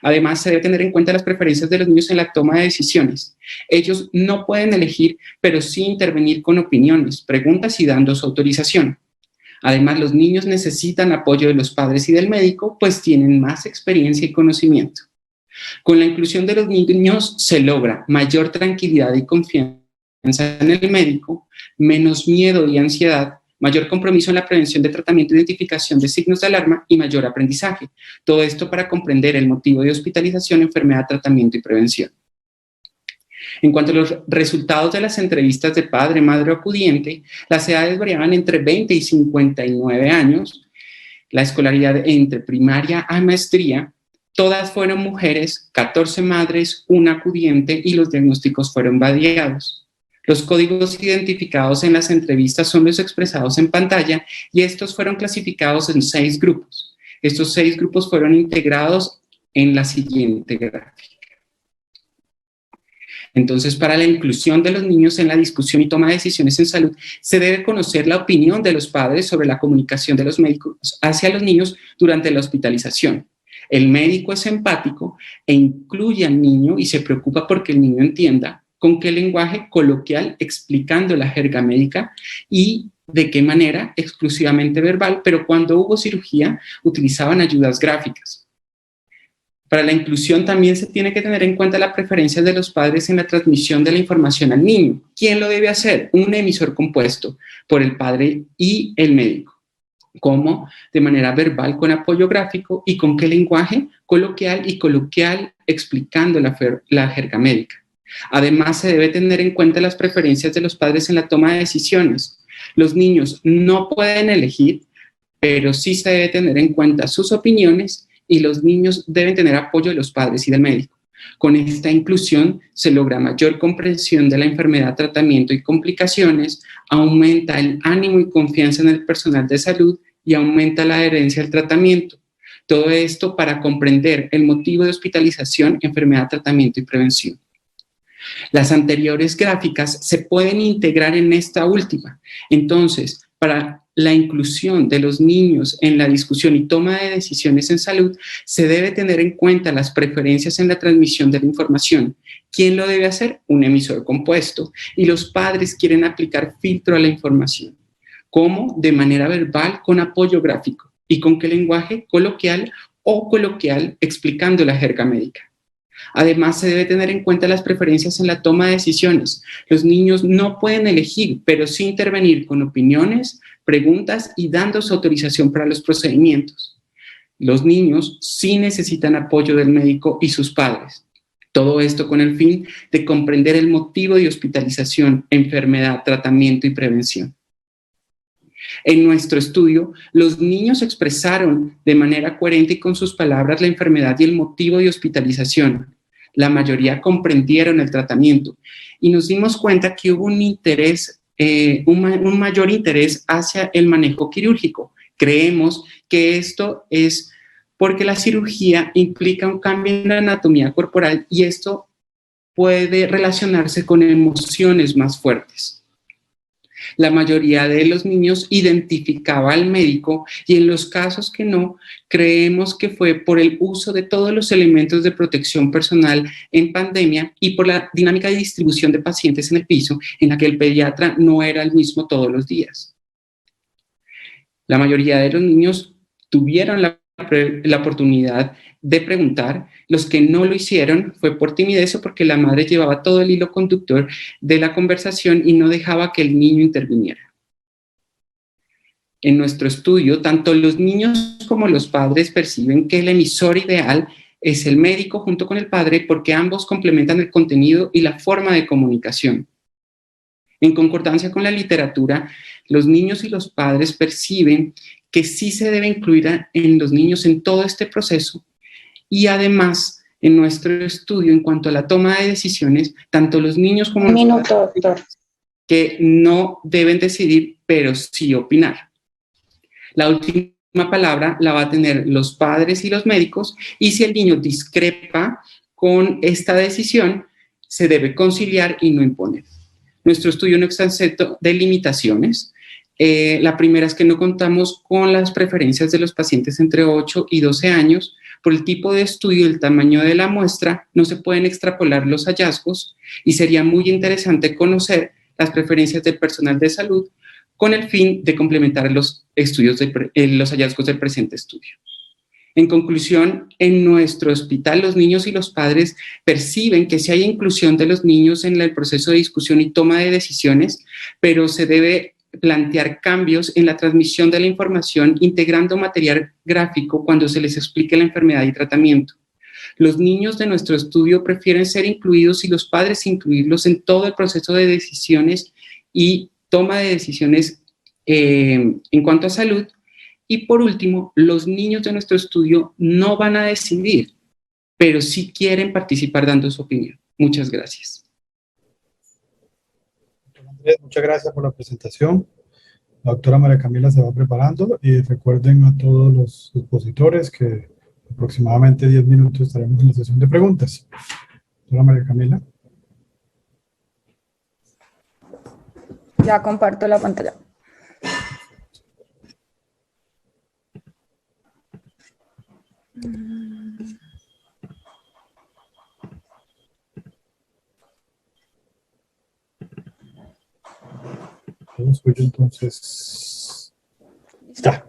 Además, se debe tener en cuenta las preferencias de los niños en la toma de decisiones. Ellos no pueden elegir, pero sí intervenir con opiniones, preguntas y dando su autorización. Además, los niños necesitan apoyo de los padres y del médico, pues tienen más experiencia y conocimiento. Con la inclusión de los niños se logra mayor tranquilidad y confianza en el médico, menos miedo y ansiedad, mayor compromiso en la prevención de tratamiento e identificación de signos de alarma y mayor aprendizaje. Todo esto para comprender el motivo de hospitalización, enfermedad, tratamiento y prevención. En cuanto a los resultados de las entrevistas de padre, madre o acudiente, las edades variaban entre 20 y 59 años, la escolaridad entre primaria a maestría, todas fueron mujeres, 14 madres, 1 acudiente y los diagnósticos fueron variados. Los códigos identificados en las entrevistas son los expresados en pantalla y estos fueron clasificados en 6 grupos. Estos 6 grupos fueron integrados en la siguiente gráfica. Entonces, para la inclusión de los niños en la discusión y toma de decisiones en salud, se debe conocer la opinión de los padres sobre la comunicación de los médicos hacia los niños durante la hospitalización. El médico es empático e incluye al niño y se preocupa porque el niño entienda con qué lenguaje coloquial explicando la jerga médica y de qué manera exclusivamente verbal, pero cuando hubo cirugía utilizaban ayudas gráficas. Para la inclusión también se tiene que tener en cuenta la preferencia de los padres en la transmisión de la información al niño. ¿Quién lo debe hacer? Un emisor compuesto por el padre y el médico. ¿Cómo? De manera verbal con apoyo gráfico y con qué lenguaje coloquial y coloquial explicando la jerga médica. Además, se debe tener en cuenta las preferencias de los padres en la toma de decisiones. Los niños no pueden elegir, pero sí se debe tener en cuenta sus opiniones y los niños deben tener apoyo de los padres y del médico. Con esta inclusión se logra mayor comprensión de la enfermedad, tratamiento y complicaciones, aumenta el ánimo y confianza en el personal de salud y aumenta la adherencia al tratamiento. Todo esto para comprender el motivo de hospitalización, enfermedad, tratamiento y prevención. Las anteriores gráficas se pueden integrar en esta última. Entonces, para la inclusión de los niños en la discusión y toma de decisiones en salud, se debe tener en cuenta las preferencias en la transmisión de la información. ¿Quién lo debe hacer? Un emisor compuesto. Y los padres quieren aplicar filtro a la información. ¿Cómo? De manera verbal con apoyo gráfico. ¿Y con qué lenguaje? Coloquial o coloquial explicando la jerga médica. Además, se debe tener en cuenta las preferencias en la toma de decisiones. Los niños no pueden elegir, pero sí intervenir con opiniones, preguntas y dando su autorización para los procedimientos. Los niños sí necesitan apoyo del médico y sus padres. Todo esto con el fin de comprender el motivo de hospitalización, enfermedad, tratamiento y prevención. En nuestro estudio, los niños expresaron de manera coherente y con sus palabras la enfermedad y el motivo de hospitalización. La mayoría comprendieron el tratamiento y nos dimos cuenta que hubo un interés, un mayor interés hacia el manejo quirúrgico. Creemos que esto es porque la cirugía implica un cambio en la anatomía corporal y esto puede relacionarse con emociones más fuertes. La mayoría de los niños identificaba al médico y en los casos que no, creemos que fue por el uso de todos los elementos de protección personal en pandemia y por la dinámica de distribución de pacientes en el piso, en la que el pediatra no era el mismo todos los días. La mayoría de los niños tuvieron la oportunidad de preguntar. Los que no lo hicieron fue por timidez o porque la madre llevaba todo el hilo conductor de la conversación y no dejaba que el niño interviniera. En nuestro estudio, tanto los niños como los padres perciben que el emisor ideal es el médico junto con el padre porque ambos complementan el contenido y la forma de comunicación. En concordancia con la literatura, los niños y los padres perciben que sí se debe incluir en los niños en todo este proceso y además en nuestro estudio en cuanto a la toma de decisiones, tanto los niños como los padres que no deben decidir, pero sí opinar. La última palabra la va a tener los padres y los médicos y si el niño discrepa con esta decisión, se debe conciliar y no imponer. Nuestro estudio no está exento de limitaciones. La primera es que no contamos con las preferencias de los pacientes entre 8 y 12 años. Por el tipo de estudio y el tamaño de la muestra, no se pueden extrapolar los hallazgos y sería muy interesante conocer las preferencias del personal de salud con el fin de complementar los hallazgos del presente estudio. En conclusión, en nuestro hospital los niños y los padres perciben que sí hay inclusión de los niños en el proceso de discusión y toma de decisiones, pero se debe plantear cambios en la transmisión de la información integrando material gráfico cuando se les explique la enfermedad y tratamiento. Los niños de nuestro estudio prefieren ser incluidos y los padres incluirlos en todo el proceso de decisiones y toma de decisiones en cuanto a salud. Y por último, los niños de nuestro estudio no van a decidir, pero sí quieren participar dando su opinión. Muchas gracias. Andrés, muchas gracias por la presentación. La doctora María Camila se va preparando y recuerden a todos los expositores que aproximadamente 10 minutos estaremos en la sesión de preguntas. Doctora María Camila. Ya comparto la pantalla. Entonces, está.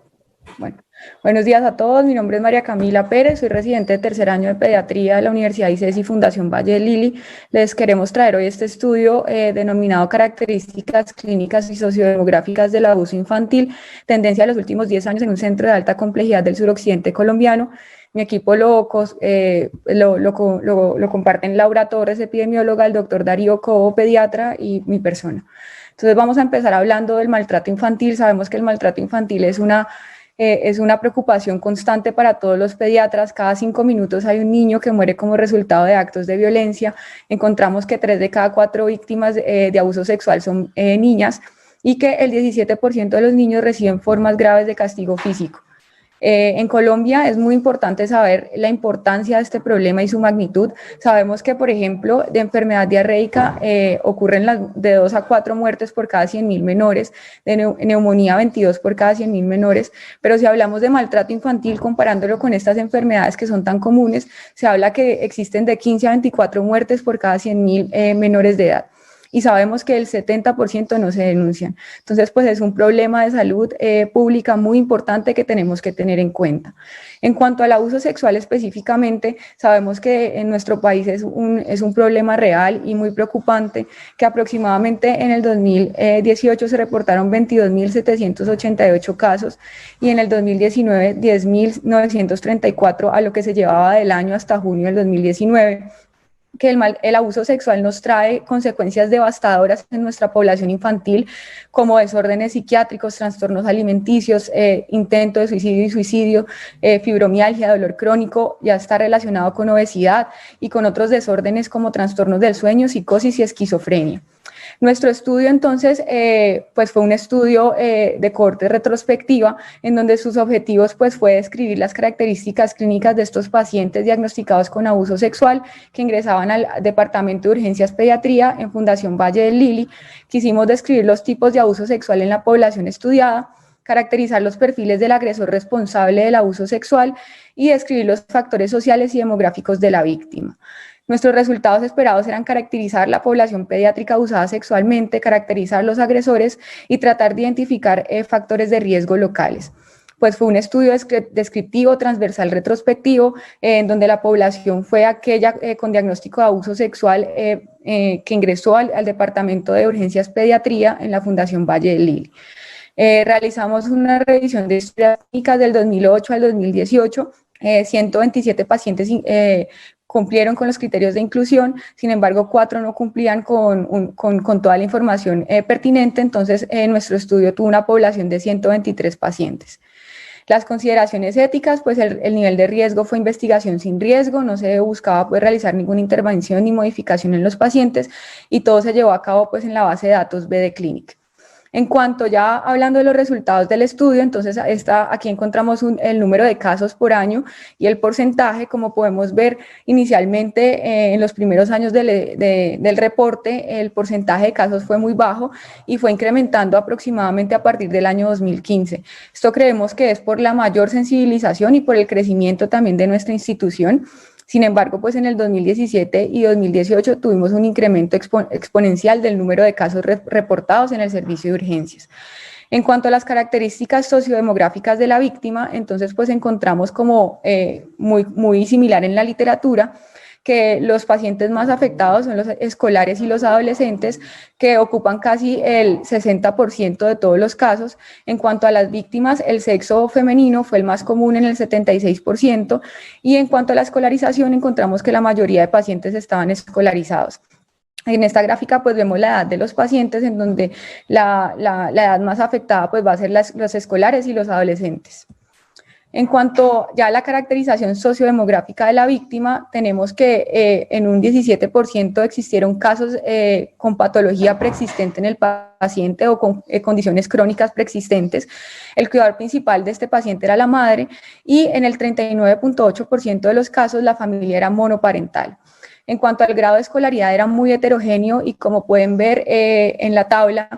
Bueno, buenos días a todos. Mi nombre es María Camila Pérez, soy residente de tercer año de pediatría de la Universidad ICESI y Fundación Valle del Lili. Les queremos traer hoy este estudio denominado Características Clínicas y Sociodemográficas del Abuso Infantil, tendencia de los últimos 10 años en un centro de alta complejidad del suroccidente colombiano. Mi equipo lo comparten Laura Torres, epidemióloga, el doctor Darío Cobo, pediatra, y mi persona. Entonces vamos a empezar hablando del maltrato infantil. Sabemos que el maltrato infantil es una preocupación constante para todos los pediatras. Cada 5 minutos hay un niño que muere como resultado de actos de violencia. Encontramos que 3 de cada 4 víctimas de abuso sexual son niñas y que el 17% de los niños reciben formas graves de castigo físico. En Colombia es muy importante saber la importancia de este problema y su magnitud. Sabemos que, por ejemplo, de enfermedad diarreica ocurren de 2 a 4 muertes por cada 100.000 menores, de neumonía 22 por cada 100.000 menores, pero si hablamos de maltrato infantil, comparándolo con estas enfermedades que son tan comunes, se habla que existen de 15 a 24 muertes por cada 100.000 menores de edad. y sabemos que el 70% no se denuncian. Entonces, pues es un problema de salud pública muy importante que tenemos que tener en cuenta. En cuanto al abuso sexual específicamente, sabemos que en nuestro país es un problema real y muy preocupante, que aproximadamente en el 2018 se reportaron 22.788 casos y en el 2019 10.934, a lo que se llevaba del año hasta junio del 2019. Que el abuso sexual nos trae consecuencias devastadoras en nuestra población infantil, como desórdenes psiquiátricos, trastornos alimenticios, intento de suicidio y suicidio, fibromialgia, dolor crónico, ya está relacionado con obesidad y con otros desórdenes como trastornos del sueño, psicosis y esquizofrenia. Nuestro estudio entonces pues fue un estudio de corte retrospectiva en donde sus objetivos pues fue describir las características clínicas de estos pacientes diagnosticados con abuso sexual que ingresaban al Departamento de Urgencias Pediatría en Fundación Valle del Lili. Quisimos describir los tipos de abuso sexual en la población estudiada, caracterizar los perfiles del agresor responsable del abuso sexual y describir los factores sociales y demográficos de la víctima. Nuestros resultados esperados eran caracterizar la población pediátrica abusada sexualmente, caracterizar los agresores y tratar de identificar factores de riesgo locales. Pues fue un estudio descriptivo, transversal, retrospectivo, en donde la población fue aquella con diagnóstico de abuso sexual que ingresó al Departamento de Urgencias Pediatría en la Fundación Valle del Lili. Realizamos una revisión de historias clínicas del 2008 al 2018, 127 pacientes cumplieron con los criterios de inclusión, sin embargo 4 no cumplían con toda la información pertinente, entonces nuestro estudio tuvo una población de 123 pacientes. Las consideraciones éticas, pues el nivel de riesgo fue investigación sin riesgo, no se buscaba pues realizar ninguna intervención ni modificación en los pacientes y todo se llevó a cabo pues en la base de datos BD-Clinic. En cuanto ya hablando de los resultados del estudio, entonces aquí encontramos el número de casos por año y el porcentaje, como podemos ver inicialmente en los primeros años del reporte, el porcentaje de casos fue muy bajo y fue incrementando aproximadamente a partir del año 2015. Esto creemos que es por la mayor sensibilización y por el crecimiento también de nuestra institución. Sin embargo, pues en el 2017 y 2018 tuvimos un incremento exponencial del número de casos reportados en el servicio de urgencias. En cuanto a las características sociodemográficas de la víctima, entonces pues encontramos como muy similar en la literatura, que los pacientes más afectados son los escolares y los adolescentes, que ocupan casi el 60% de todos los casos. En cuanto a las víctimas, el sexo femenino fue el más común en el 76%, y en cuanto a la escolarización, encontramos que la mayoría de pacientes estaban escolarizados. En esta gráfica pues vemos la edad de los pacientes, en donde la edad más afectada pues va a ser los escolares y los adolescentes. En cuanto ya a la caracterización sociodemográfica de la víctima, tenemos que en un 17% existieron casos con patología preexistente en el paciente o con condiciones crónicas preexistentes. El cuidador principal de este paciente era la madre y en el 39.8% de los casos la familia era monoparental. En cuanto al grado de escolaridad, era muy heterogéneo y como pueden ver en la tabla,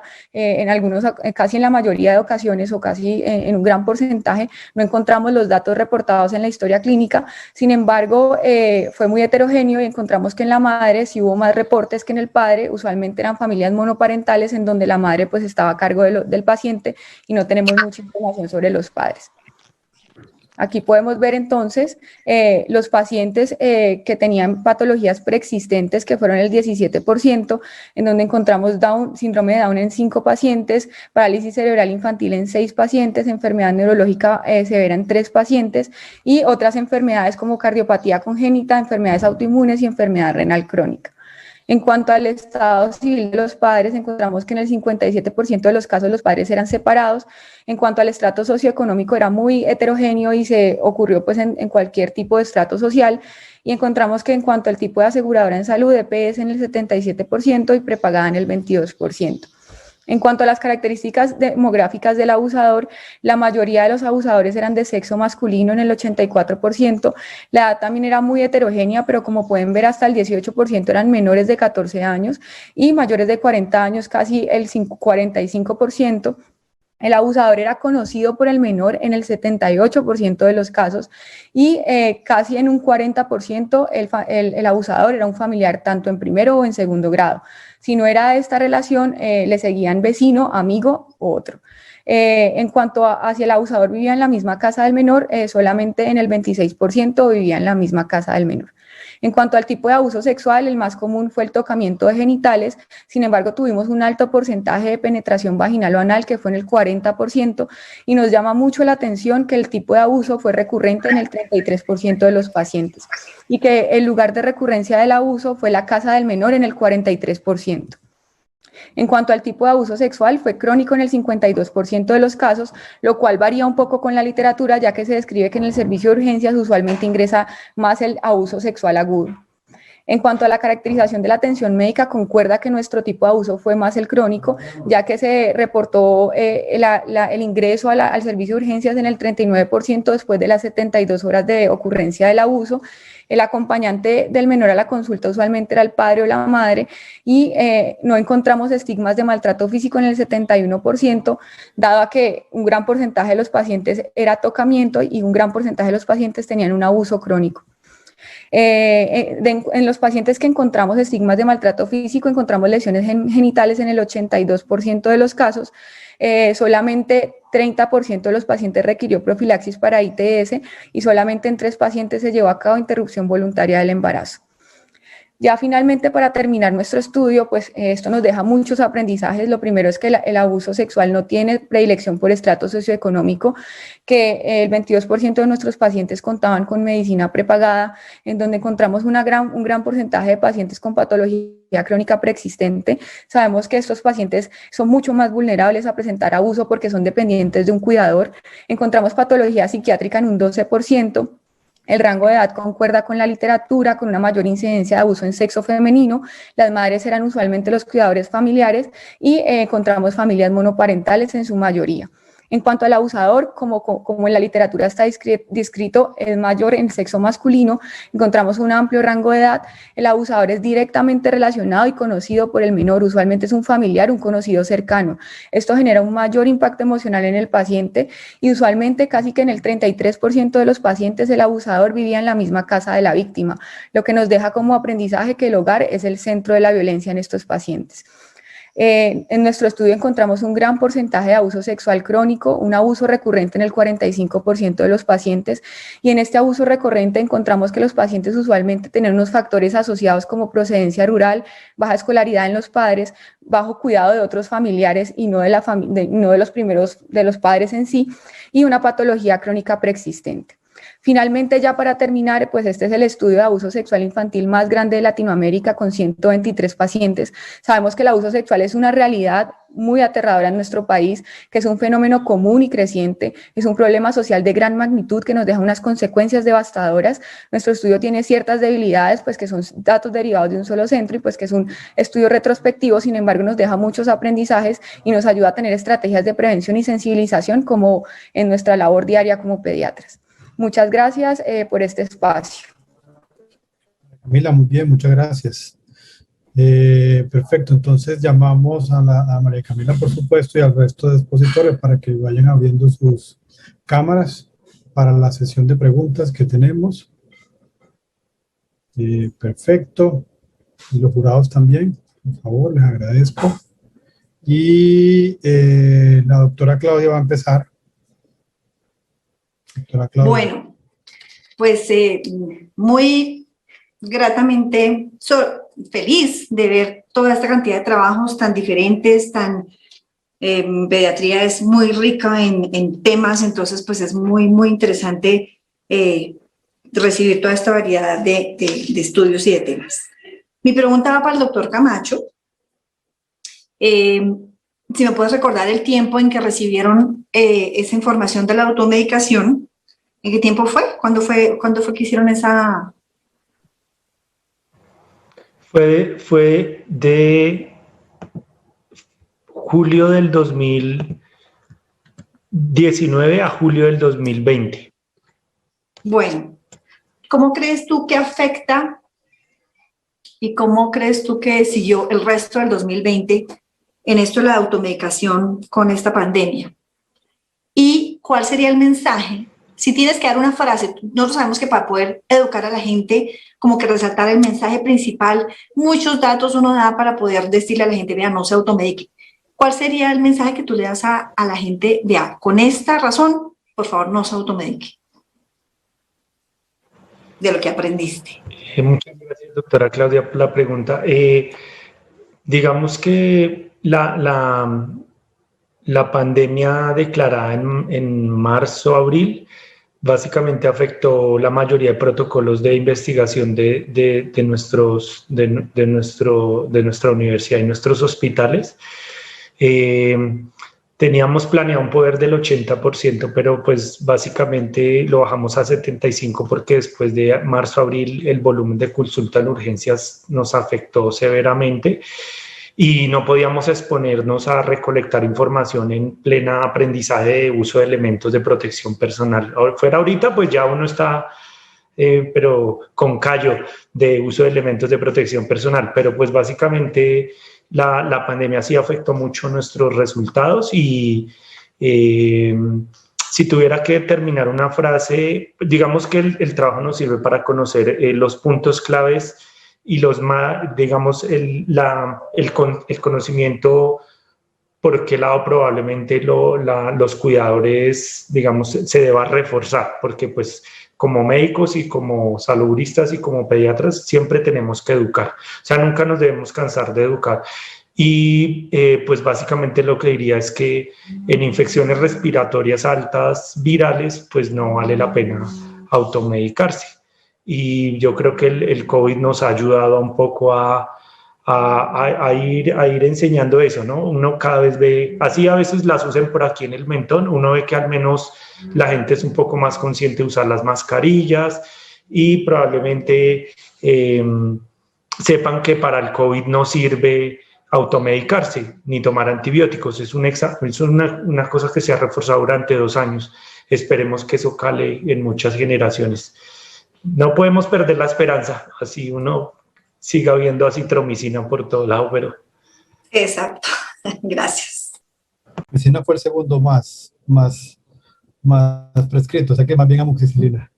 casi en la mayoría de ocasiones o casi en un gran porcentaje, no encontramos los datos reportados en la historia clínica. Sin embargo, fue muy heterogéneo y encontramos que en la madre sí hubo más reportes que en el padre. Usualmente eran familias monoparentales en donde la madre pues estaba a cargo del paciente y no tenemos mucha información sobre los padres. Aquí podemos ver entonces los pacientes que tenían patologías preexistentes, que fueron el 17%, en donde encontramos síndrome de Down en 5 pacientes, parálisis cerebral infantil en 6 pacientes, enfermedad neurológica severa en 3 pacientes y otras enfermedades como cardiopatía congénita, enfermedades autoinmunes y enfermedad renal crónica. En cuanto al estado civil de los padres, encontramos que en el 57% de los casos los padres eran separados. En cuanto al estrato socioeconómico, era muy heterogéneo y se ocurrió pues en cualquier tipo de estrato social. Y encontramos que en cuanto al tipo de aseguradora en salud, EPS en el 77% y prepagada en el 22%. En cuanto a las características demográficas del abusador, la mayoría de los abusadores eran de sexo masculino en el 84%, la edad también era muy heterogénea, pero como pueden ver hasta el 18% eran menores de 14 años y mayores de 40 años casi el 45%. El abusador era conocido por el menor en el 78% de los casos y casi en un 40% el abusador era un familiar tanto en primero o en segundo grado. Si no era de esta relación, le seguían vecino, amigo u otro. En cuanto a si el abusador vivía en la misma casa del menor, solamente en el 26% vivía en la misma casa del menor. En cuanto al tipo de abuso sexual, el más común fue el tocamiento de genitales, sin embargo tuvimos un alto porcentaje de penetración vaginal o anal que fue en el 40% y nos llama mucho la atención que el tipo de abuso fue recurrente en el 33% de los pacientes y que el lugar de recurrencia del abuso fue la casa del menor en el 43%. En cuanto al tipo de abuso sexual, fue crónico en el 52% de los casos, lo cual varía un poco con la literatura, ya que se describe que en el servicio de urgencias usualmente ingresa más el abuso sexual agudo. En cuanto a la caracterización de la atención médica, concuerda que nuestro tipo de abuso fue más el crónico, ya que se reportó el ingreso al servicio de urgencias en el 39% después de las 72 horas de ocurrencia del abuso. El acompañante del menor a la consulta usualmente era el padre o la madre y no encontramos estigmas de maltrato físico en el 71%, dado a que un gran porcentaje de los pacientes era tocamiento y un gran porcentaje de los pacientes tenían un abuso crónico. En los pacientes que encontramos estigmas de maltrato físico, encontramos lesiones genitales en el 82% de los casos. Solamente 30% de los pacientes requirió profilaxis para ITS y solamente en 3 pacientes se llevó a cabo interrupción voluntaria del embarazo. Ya finalmente, para terminar nuestro estudio, pues esto nos deja muchos aprendizajes. Lo primero es que el abuso sexual no tiene predilección por estrato socioeconómico, que el 22% de nuestros pacientes contaban con medicina prepagada, en donde encontramos un gran porcentaje de pacientes con patología crónica preexistente. Sabemos que estos pacientes son mucho más vulnerables a presentar abuso porque son dependientes de un cuidador. Encontramos patología psiquiátrica en un 12%. El rango de edad concuerda con la literatura, con una mayor incidencia de abuso en sexo femenino. Las madres eran usualmente los cuidadores familiares y encontramos familias monoparentales en su mayoría. En cuanto al abusador, como en la literatura está descrito, es mayor en sexo masculino, encontramos un amplio rango de edad. El abusador es directamente relacionado y conocido por el menor, usualmente es un familiar, un conocido cercano. Esto genera un mayor impacto emocional en el paciente y usualmente casi que en el 33% de los pacientes el abusador vivía en la misma casa de la víctima, lo que nos deja como aprendizaje que el hogar es el centro de la violencia en estos pacientes. En nuestro estudio encontramos un gran porcentaje de abuso sexual crónico, un abuso recurrente en el 45% de los pacientes, y en este abuso recurrente encontramos que los pacientes usualmente tenían unos factores asociados como procedencia rural, baja escolaridad en los padres, bajo cuidado de otros familiares y no de los padres en sí, y una patología crónica preexistente. Finalmente, ya para terminar, pues este es el estudio de abuso sexual infantil más grande de Latinoamérica con 123 pacientes. Sabemos que el abuso sexual es una realidad muy aterradora en nuestro país, que es un fenómeno común y creciente, es un problema social de gran magnitud que nos deja unas consecuencias devastadoras. Nuestro estudio tiene ciertas debilidades, pues que son datos derivados de un solo centro y pues que es un estudio retrospectivo, sin embargo nos deja muchos aprendizajes y nos ayuda a tener estrategias de prevención y sensibilización como en nuestra labor diaria como pediatras. Muchas gracias por este espacio. Camila, muy bien, muchas gracias. Perfecto, entonces llamamos a María Camila, por supuesto, y al resto de expositores para que vayan abriendo sus cámaras para la sesión de preguntas que tenemos. Perfecto. Y los jurados también, por favor, les agradezco. Y la doctora Claudia va a empezar. Bueno, pues muy gratamente feliz de ver toda esta cantidad de trabajos tan diferentes, pediatría es muy rica en temas, entonces pues es muy interesante recibir toda esta variedad de estudios y de temas. Mi pregunta va para el doctor Camacho. Si me puedes recordar el tiempo en que recibieron esa información de la automedicación, ¿en qué tiempo fue? ¿Cuándo fue que hicieron esa? Fue de julio del 2019 a julio del 2020. Bueno, ¿cómo crees tú que afecta y cómo crees tú que siguió el resto del 2020 en esto de la automedicación con esta pandemia? ¿Y cuál sería el mensaje? Si tienes que dar una frase, nosotros sabemos que para poder educar a la gente, como que resaltar el mensaje principal, muchos datos uno da para poder decirle a la gente, vea, no se automedique. ¿Cuál sería el mensaje que tú le das a la gente? Vea, con esta razón, por favor, no se automedique. De lo que aprendiste. Muchas gracias, doctora Claudia, por la pregunta. Digamos que la pandemia declarada en marzo, abril, básicamente afectó la mayoría de protocolos de investigación de nuestra universidad y nuestros hospitales. Teníamos planeado un poder del 80%, pero pues básicamente lo bajamos a 75% porque después de marzo, abril, el volumen de consulta en urgencias nos afectó severamente y no podíamos exponernos a recolectar información en plena aprendizaje de uso de elementos de protección personal. Fuera ahorita, pues ya uno está, pero con callo de uso de elementos de protección personal, pero pues básicamente la pandemia sí afectó mucho nuestros resultados y si tuviera que terminar una frase, digamos que el trabajo nos sirve para conocer los puntos claves y digamos, el conocimiento por qué lado probablemente los cuidadores, digamos, se deba reforzar, porque pues como médicos y como saludistas y como pediatras siempre tenemos que educar, o sea, nunca nos debemos cansar de educar. Y pues básicamente lo que diría es que en infecciones respiratorias altas, virales, pues no vale la pena automedicarse. Y yo creo que el COVID nos ha ayudado un poco a ir enseñando eso, ¿no? Uno cada vez ve, así a veces las usen por aquí en el mentón, uno ve que al menos la gente es un poco más consciente de usar las mascarillas y probablemente sepan que para el COVID no sirve automedicarse ni tomar antibióticos. Es una cosa que se ha reforzado durante 2 años. Esperemos que eso cale en muchas generaciones. No podemos perder la esperanza, así uno siga viendo acitromicina por todo lado, pero... Exacto, gracias. Acitromicina fue el segundo más prescrito, o sea que más bien amoxicilina.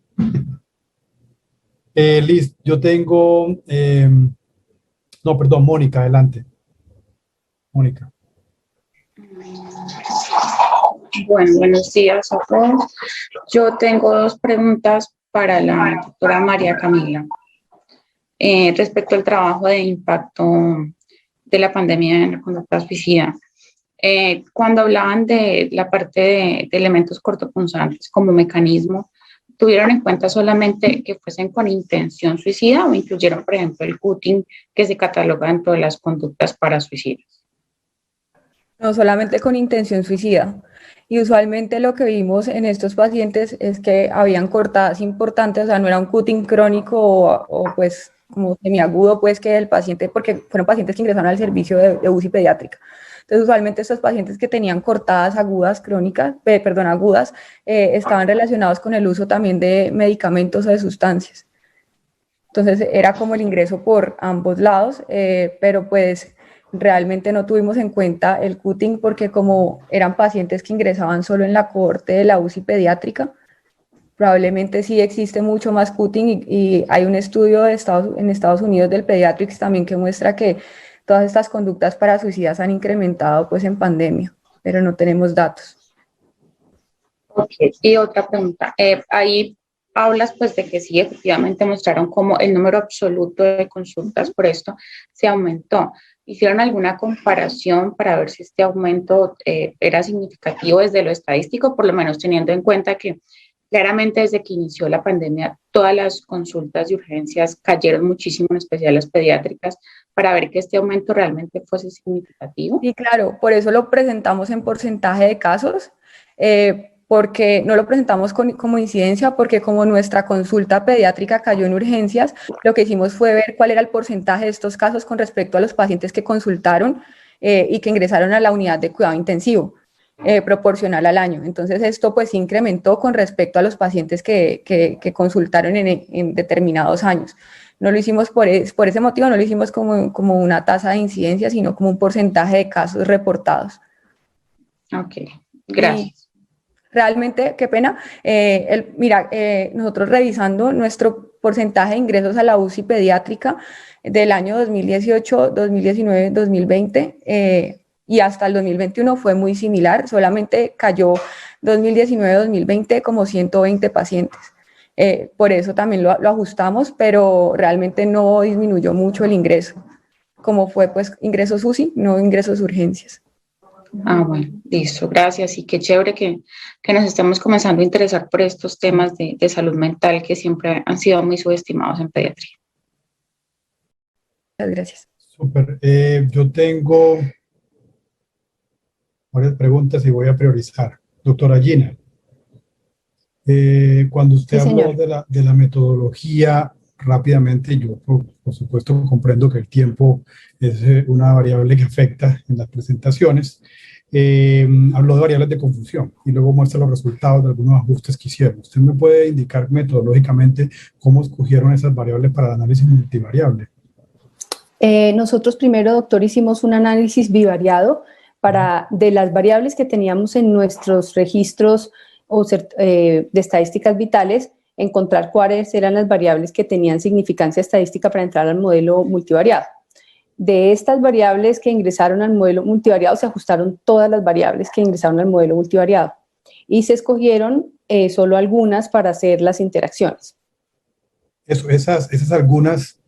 Liz, yo tengo... no, perdón, Mónica, adelante. Mónica. Bueno, buenos días a todos. Yo tengo 2 preguntas para la doctora María Camila. Respecto al trabajo de impacto de la pandemia en la conducta suicida. Cuando hablaban de la parte de elementos cortopunzantes como mecanismo, ¿tuvieron en cuenta solamente que fuesen con intención suicida o incluyeron, por ejemplo, el cutting que se cataloga dentro de las conductas para suicidas? No solamente con intención suicida. Y usualmente lo que vimos en estos pacientes es que habían cortadas importantes, o sea, no era un cutting crónico o pues como semiagudo, pues que el paciente, porque fueron pacientes que ingresaron al servicio de UCI pediátrica. Entonces, usualmente estos pacientes que tenían cortadas agudas crónicas, agudas, estaban relacionados con el uso también de medicamentos o de sustancias. Entonces, era como el ingreso por ambos lados, pero pues realmente no tuvimos en cuenta el cutting porque como eran pacientes que ingresaban solo en la cohorte de la UCI pediátrica, probablemente sí existe mucho más cutting y hay un estudio en Estados Unidos del Pediatrics también que muestra que todas estas conductas para suicidas han incrementado pues en pandemia, pero no tenemos datos. Ok, y otra pregunta, ahí hablas pues de que sí, efectivamente mostraron cómo el número absoluto de consultas por esto se aumentó. ¿Hicieron alguna comparación para ver si este aumento era significativo desde lo estadístico, por lo menos teniendo en cuenta que claramente desde que inició la pandemia todas las consultas de urgencias cayeron muchísimo, en especial las pediátricas, para ver que este aumento realmente fuese significativo? Sí, claro, por eso lo presentamos en porcentaje de casos, porque no lo presentamos como incidencia, porque como nuestra consulta pediátrica cayó en urgencias, lo que hicimos fue ver cuál era el porcentaje de estos casos con respecto a los pacientes que consultaron y que ingresaron a la unidad de cuidado intensivo, proporcional al año. Entonces esto pues incrementó con respecto a los pacientes que consultaron en determinados años. No lo hicimos por ese motivo, no lo hicimos como una tasa de incidencia, sino como un porcentaje de casos reportados. Ok, gracias. Realmente, qué pena. Mira, nosotros revisando nuestro porcentaje de ingresos a la UCI pediátrica del año 2018, 2019, 2020 y hasta el 2021 fue muy similar, solamente cayó 2019-2020 como 120 pacientes. Por eso también lo ajustamos, pero realmente no disminuyó mucho el ingreso, como fue pues ingresos UCI, no ingresos urgencias. Ah, bueno, listo, gracias. Y qué chévere que nos estemos comenzando a interesar por estos temas de salud mental que siempre han sido muy subestimados en pediatría. Muchas gracias. Súper. Yo tengo varias preguntas y voy a priorizar. Doctora Gina, cuando usted Sí, habló señor. de la metodología, rápidamente, yo por supuesto comprendo que el tiempo es una variable que afecta en las presentaciones. Habló de variables de confusión y luego muestra los resultados de algunos ajustes que hicieron. ¿Usted me puede indicar metodológicamente cómo escogieron esas variables para el análisis multivariable? Nosotros primero, doctor, hicimos un análisis bivariado de las variables que teníamos en nuestros registros de estadísticas vitales, encontrar cuáles eran las variables que tenían significancia estadística para entrar al modelo multivariado. De estas variables que ingresaron al modelo multivariado, se ajustaron todas las variables que ingresaron al modelo multivariado y se escogieron solo algunas para hacer las interacciones. Esas algunas,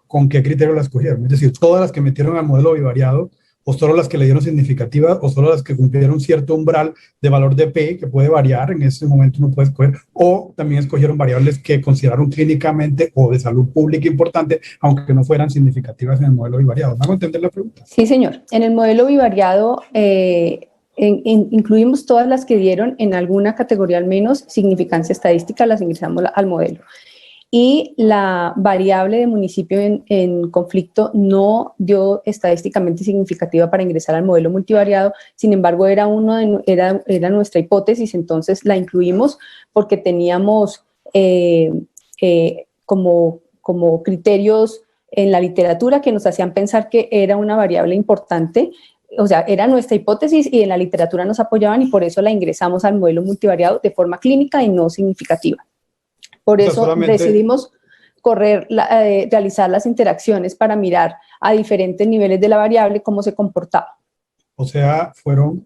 ¿con qué criterio las escogieron? Es decir, todas las que metieron al modelo bivariado, o solo las que le dieron significativa, o solo las que cumplieron cierto umbral de valor de P, que puede variar, en ese momento uno puede escoger, o también escogieron variables que consideraron clínicamente o de salud pública importante, aunque no fueran significativas en el modelo bivariado. ¿Me hago entender la pregunta? Sí, señor. En el modelo bivariado incluimos todas las que dieron en alguna categoría al menos significancia estadística, las ingresamos al modelo. Y la variable de municipio en conflicto no dio estadísticamente significativa para ingresar al modelo multivariado, sin embargo era nuestra hipótesis, entonces la incluimos porque teníamos como criterios en la literatura que nos hacían pensar que era una variable importante, o sea, era nuestra hipótesis y en la literatura nos apoyaban y por eso la ingresamos al modelo multivariado de forma clínica y no significativa. Por eso decidimos realizar las interacciones para mirar a diferentes niveles de la variable cómo se comportaba. O sea, fueron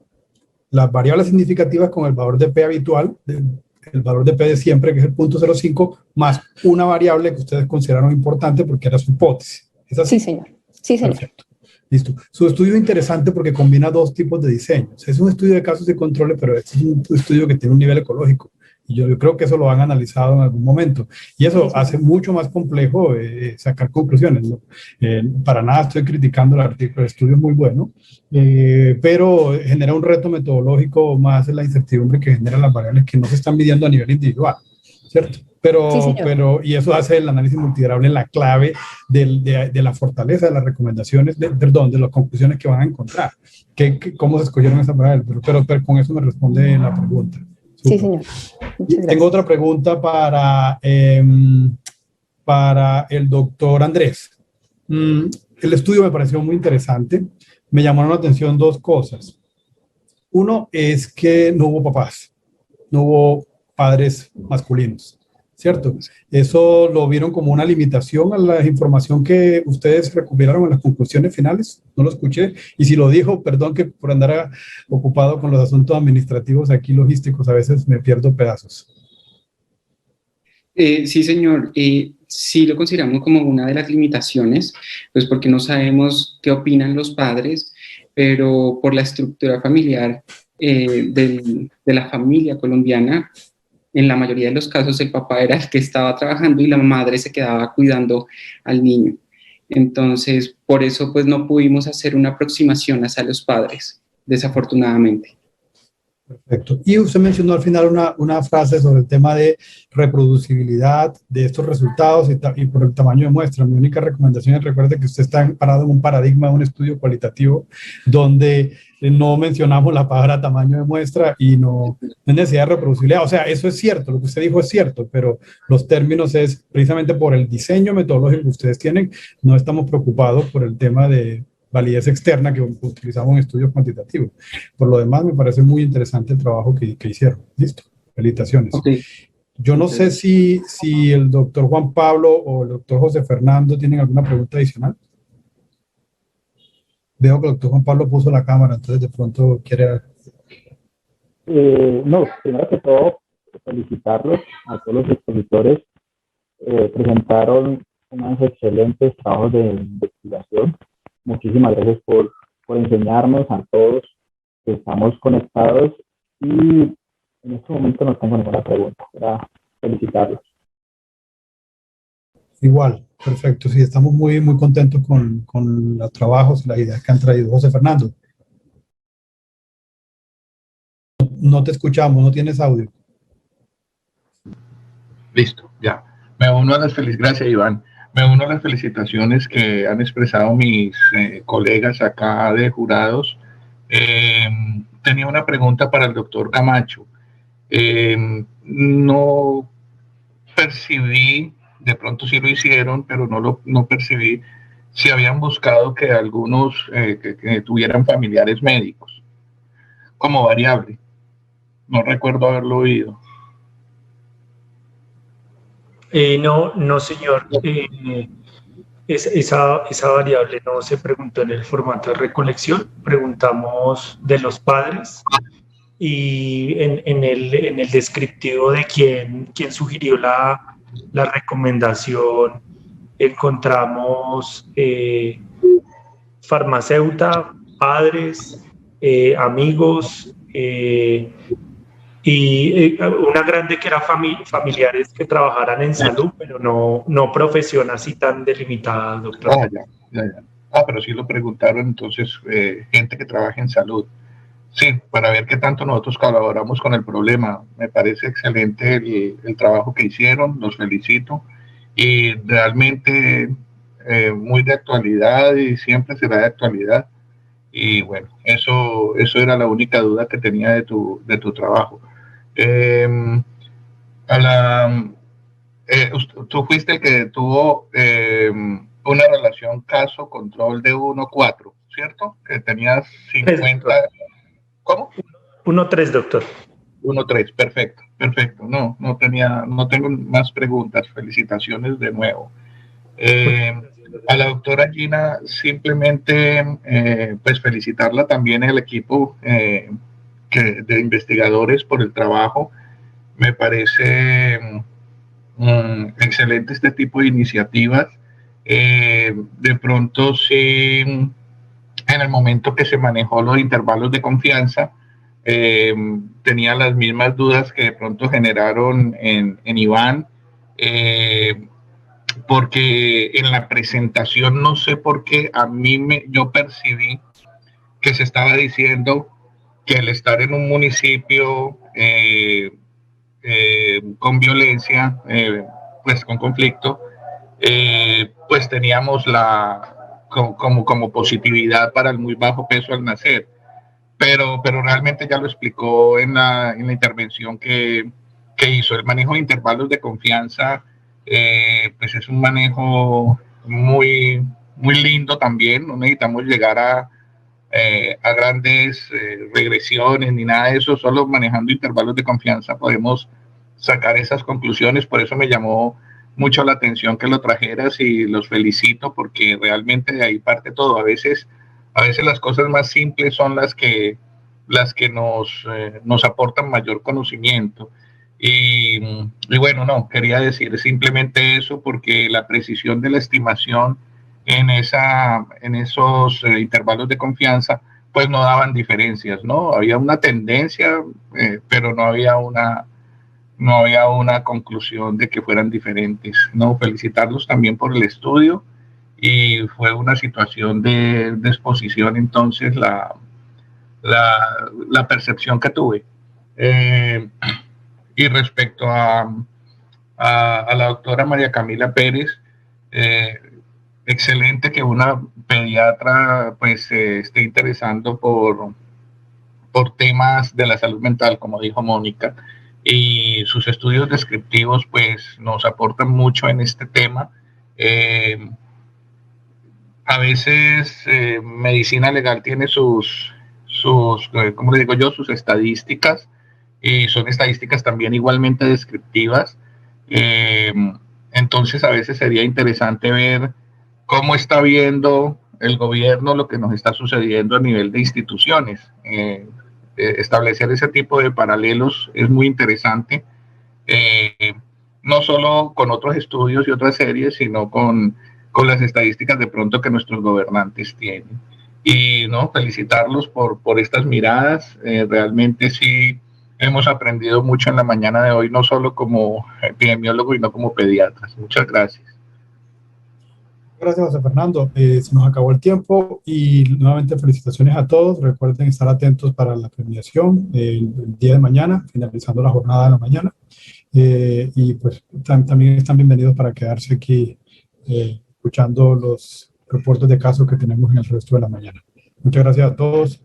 las variables significativas con el valor de P habitual, el valor de P de siempre, que es el 0.05, más una variable que ustedes consideraron importante porque era su hipótesis. ¿Es así? Sí, señor. Sí, señor. Perfecto. Listo. Su estudio es interesante porque combina dos tipos de diseños. Es un estudio de casos y controles, pero es un estudio que tiene un nivel ecológico. Y yo creo que eso lo han analizado en algún momento. Y eso hace mucho más complejo sacar conclusiones, ¿no? Para nada estoy criticando el artículo, el estudio es muy bueno, pero genera un reto metodológico más en la incertidumbre que generan las variables que no se están midiendo a nivel individual, ¿cierto? Y eso hace el análisis multivariable la clave de la fortaleza de las recomendaciones, de las conclusiones que van a encontrar. ¿Cómo se escogieron esas variables? Pero con eso me responde la pregunta. Sí, señor. Muchas gracias. Tengo otra pregunta para el doctor Andrés. El estudio me pareció muy interesante. Me llamaron la atención dos cosas. Uno es que no hubo papás, no hubo padres masculinos, ¿cierto? Eso lo vieron como una limitación a la información que ustedes recuperaron en las conclusiones finales. No lo escuché. Y si lo dijo, perdón que por andar ocupado con los asuntos administrativos aquí logísticos, a veces me pierdo pedazos. Sí, señor. Sí lo consideramos como una de las limitaciones, pues porque no sabemos qué opinan los padres, pero por la estructura familiar de la familia colombiana, en la mayoría de los casos el papá era el que estaba trabajando y la madre se quedaba cuidando al niño. Entonces, por eso pues no pudimos hacer una aproximación hacia los padres, desafortunadamente. Perfecto. Y usted mencionó al final una frase sobre el tema de reproducibilidad de estos resultados y por el tamaño de muestra. Mi única recomendación es recuerde que usted está parado en un paradigma de un estudio cualitativo donde no mencionamos la palabra tamaño de muestra y no hay necesidad de reproducibilidad. O sea, eso es cierto, lo que usted dijo es cierto, pero los términos es precisamente por el diseño metodológico que ustedes tienen, no estamos preocupados por el tema de validez externa que utilizamos en estudios cuantitativos. Por lo demás, me parece muy interesante el trabajo que hicieron. Listo, felicitaciones. Okay. Yo no sé si el doctor Juan Pablo o el doctor José Fernando tienen alguna pregunta adicional. Veo que el doctor Juan Pablo puso la cámara, entonces de pronto quiere... No, primero que todo, felicitarlos a todos los expositores. Presentaron unos excelentes trabajos de investigación. Muchísimas gracias por enseñarnos a todos que estamos conectados y en este momento no tengo ninguna pregunta. Para felicitarlos. Igual, perfecto. Sí, estamos muy contentos con los trabajos y las ideas que han traído. José Fernando. No te escuchamos, no tienes audio. Listo, ya. Me uno a las gracias, Iván. Me uno a las felicitaciones que han expresado mis colegas acá de jurados. Tenía una pregunta para el doctor Camacho. No percibí, de pronto sí lo hicieron, pero no percibí si habían buscado que algunos que tuvieran familiares médicos como variable. No recuerdo haberlo oído. No, señor. Esa variable no se preguntó en el formato de recolección. Preguntamos de los padres y en el descriptivo de quién sugirió la recomendación encontramos farmacéutica, padres, amigos, y una grande que era familiares que trabajaran en salud, pero no profesión así tan delimitada, doctor. Ya. Pero sí lo preguntaron, entonces, gente que trabaja en salud. Sí, para ver qué tanto nosotros colaboramos con el problema. Me parece excelente el trabajo que hicieron, los felicito, y realmente muy de actualidad y siempre será de actualidad. Y bueno, eso era la única duda que tenía de tu trabajo. Tú fuiste el que tuvo una relación caso-control de 1-4, ¿cierto? Que tenías 50... ¿Cómo? 1-3, doctor. 1-3, perfecto. No tengo más preguntas. Felicitaciones de nuevo. A la doctora Gina, simplemente pues felicitarla también el equipo de investigadores por el trabajo. Me parece excelente este tipo de iniciativas. De pronto sí, en el momento que se manejó los intervalos de confianza, tenía las mismas dudas que de pronto generaron en Iván, porque en la presentación no sé por qué yo percibí que se estaba diciendo que el estar en un municipio con violencia, pues con conflicto, pues teníamos como positividad para el muy bajo peso al nacer, pero realmente ya lo explicó en la intervención que hizo. El manejo de intervalos de confianza pues es un manejo muy lindo también. No necesitamos llegar a grandes regresiones ni nada de eso, solo manejando intervalos de confianza podemos sacar esas conclusiones. Por eso me llamó mucho la atención que lo trajeras y los felicito, porque realmente de ahí parte todo. A veces las cosas más simples son las que nos aportan mayor conocimiento. Y bueno, quería decir simplemente eso, porque la precisión de la estimación en esos intervalos de confianza pues no daban diferencias, ¿no? Había una tendencia, pero no había una conclusión de que fueran diferentes, ¿no? Felicitarlos también por el estudio, y fue una situación de exposición, entonces la percepción que tuve. Y respecto a la doctora María Camila Pérez, excelente que una pediatra pues se esté interesando por temas de la salud mental, como dijo Mónica, y sus estudios descriptivos pues nos aportan mucho en este tema. a veces medicina legal tiene sus ¿cómo le digo yo? Sus estadísticas, y son estadísticas también igualmente descriptivas. Entonces a veces sería interesante ver cómo está viendo el gobierno lo que nos está sucediendo a nivel de instituciones. Establecer ese tipo de paralelos es muy interesante, no solo con otros estudios y otras series, sino con las estadísticas de pronto que nuestros gobernantes tienen. Y no, felicitarlos por estas miradas. Realmente sí hemos aprendido mucho en la mañana de hoy, no solo como epidemiólogo, sino como pediatras. Muchas gracias. Gracias, José Fernando. Se nos acabó el tiempo y nuevamente felicitaciones a todos. Recuerden estar atentos para la premiación el día de mañana, finalizando la jornada de la mañana. Y pues también están bienvenidos para quedarse aquí escuchando los reportes de casos que tenemos en el resto de la mañana. Muchas gracias a todos.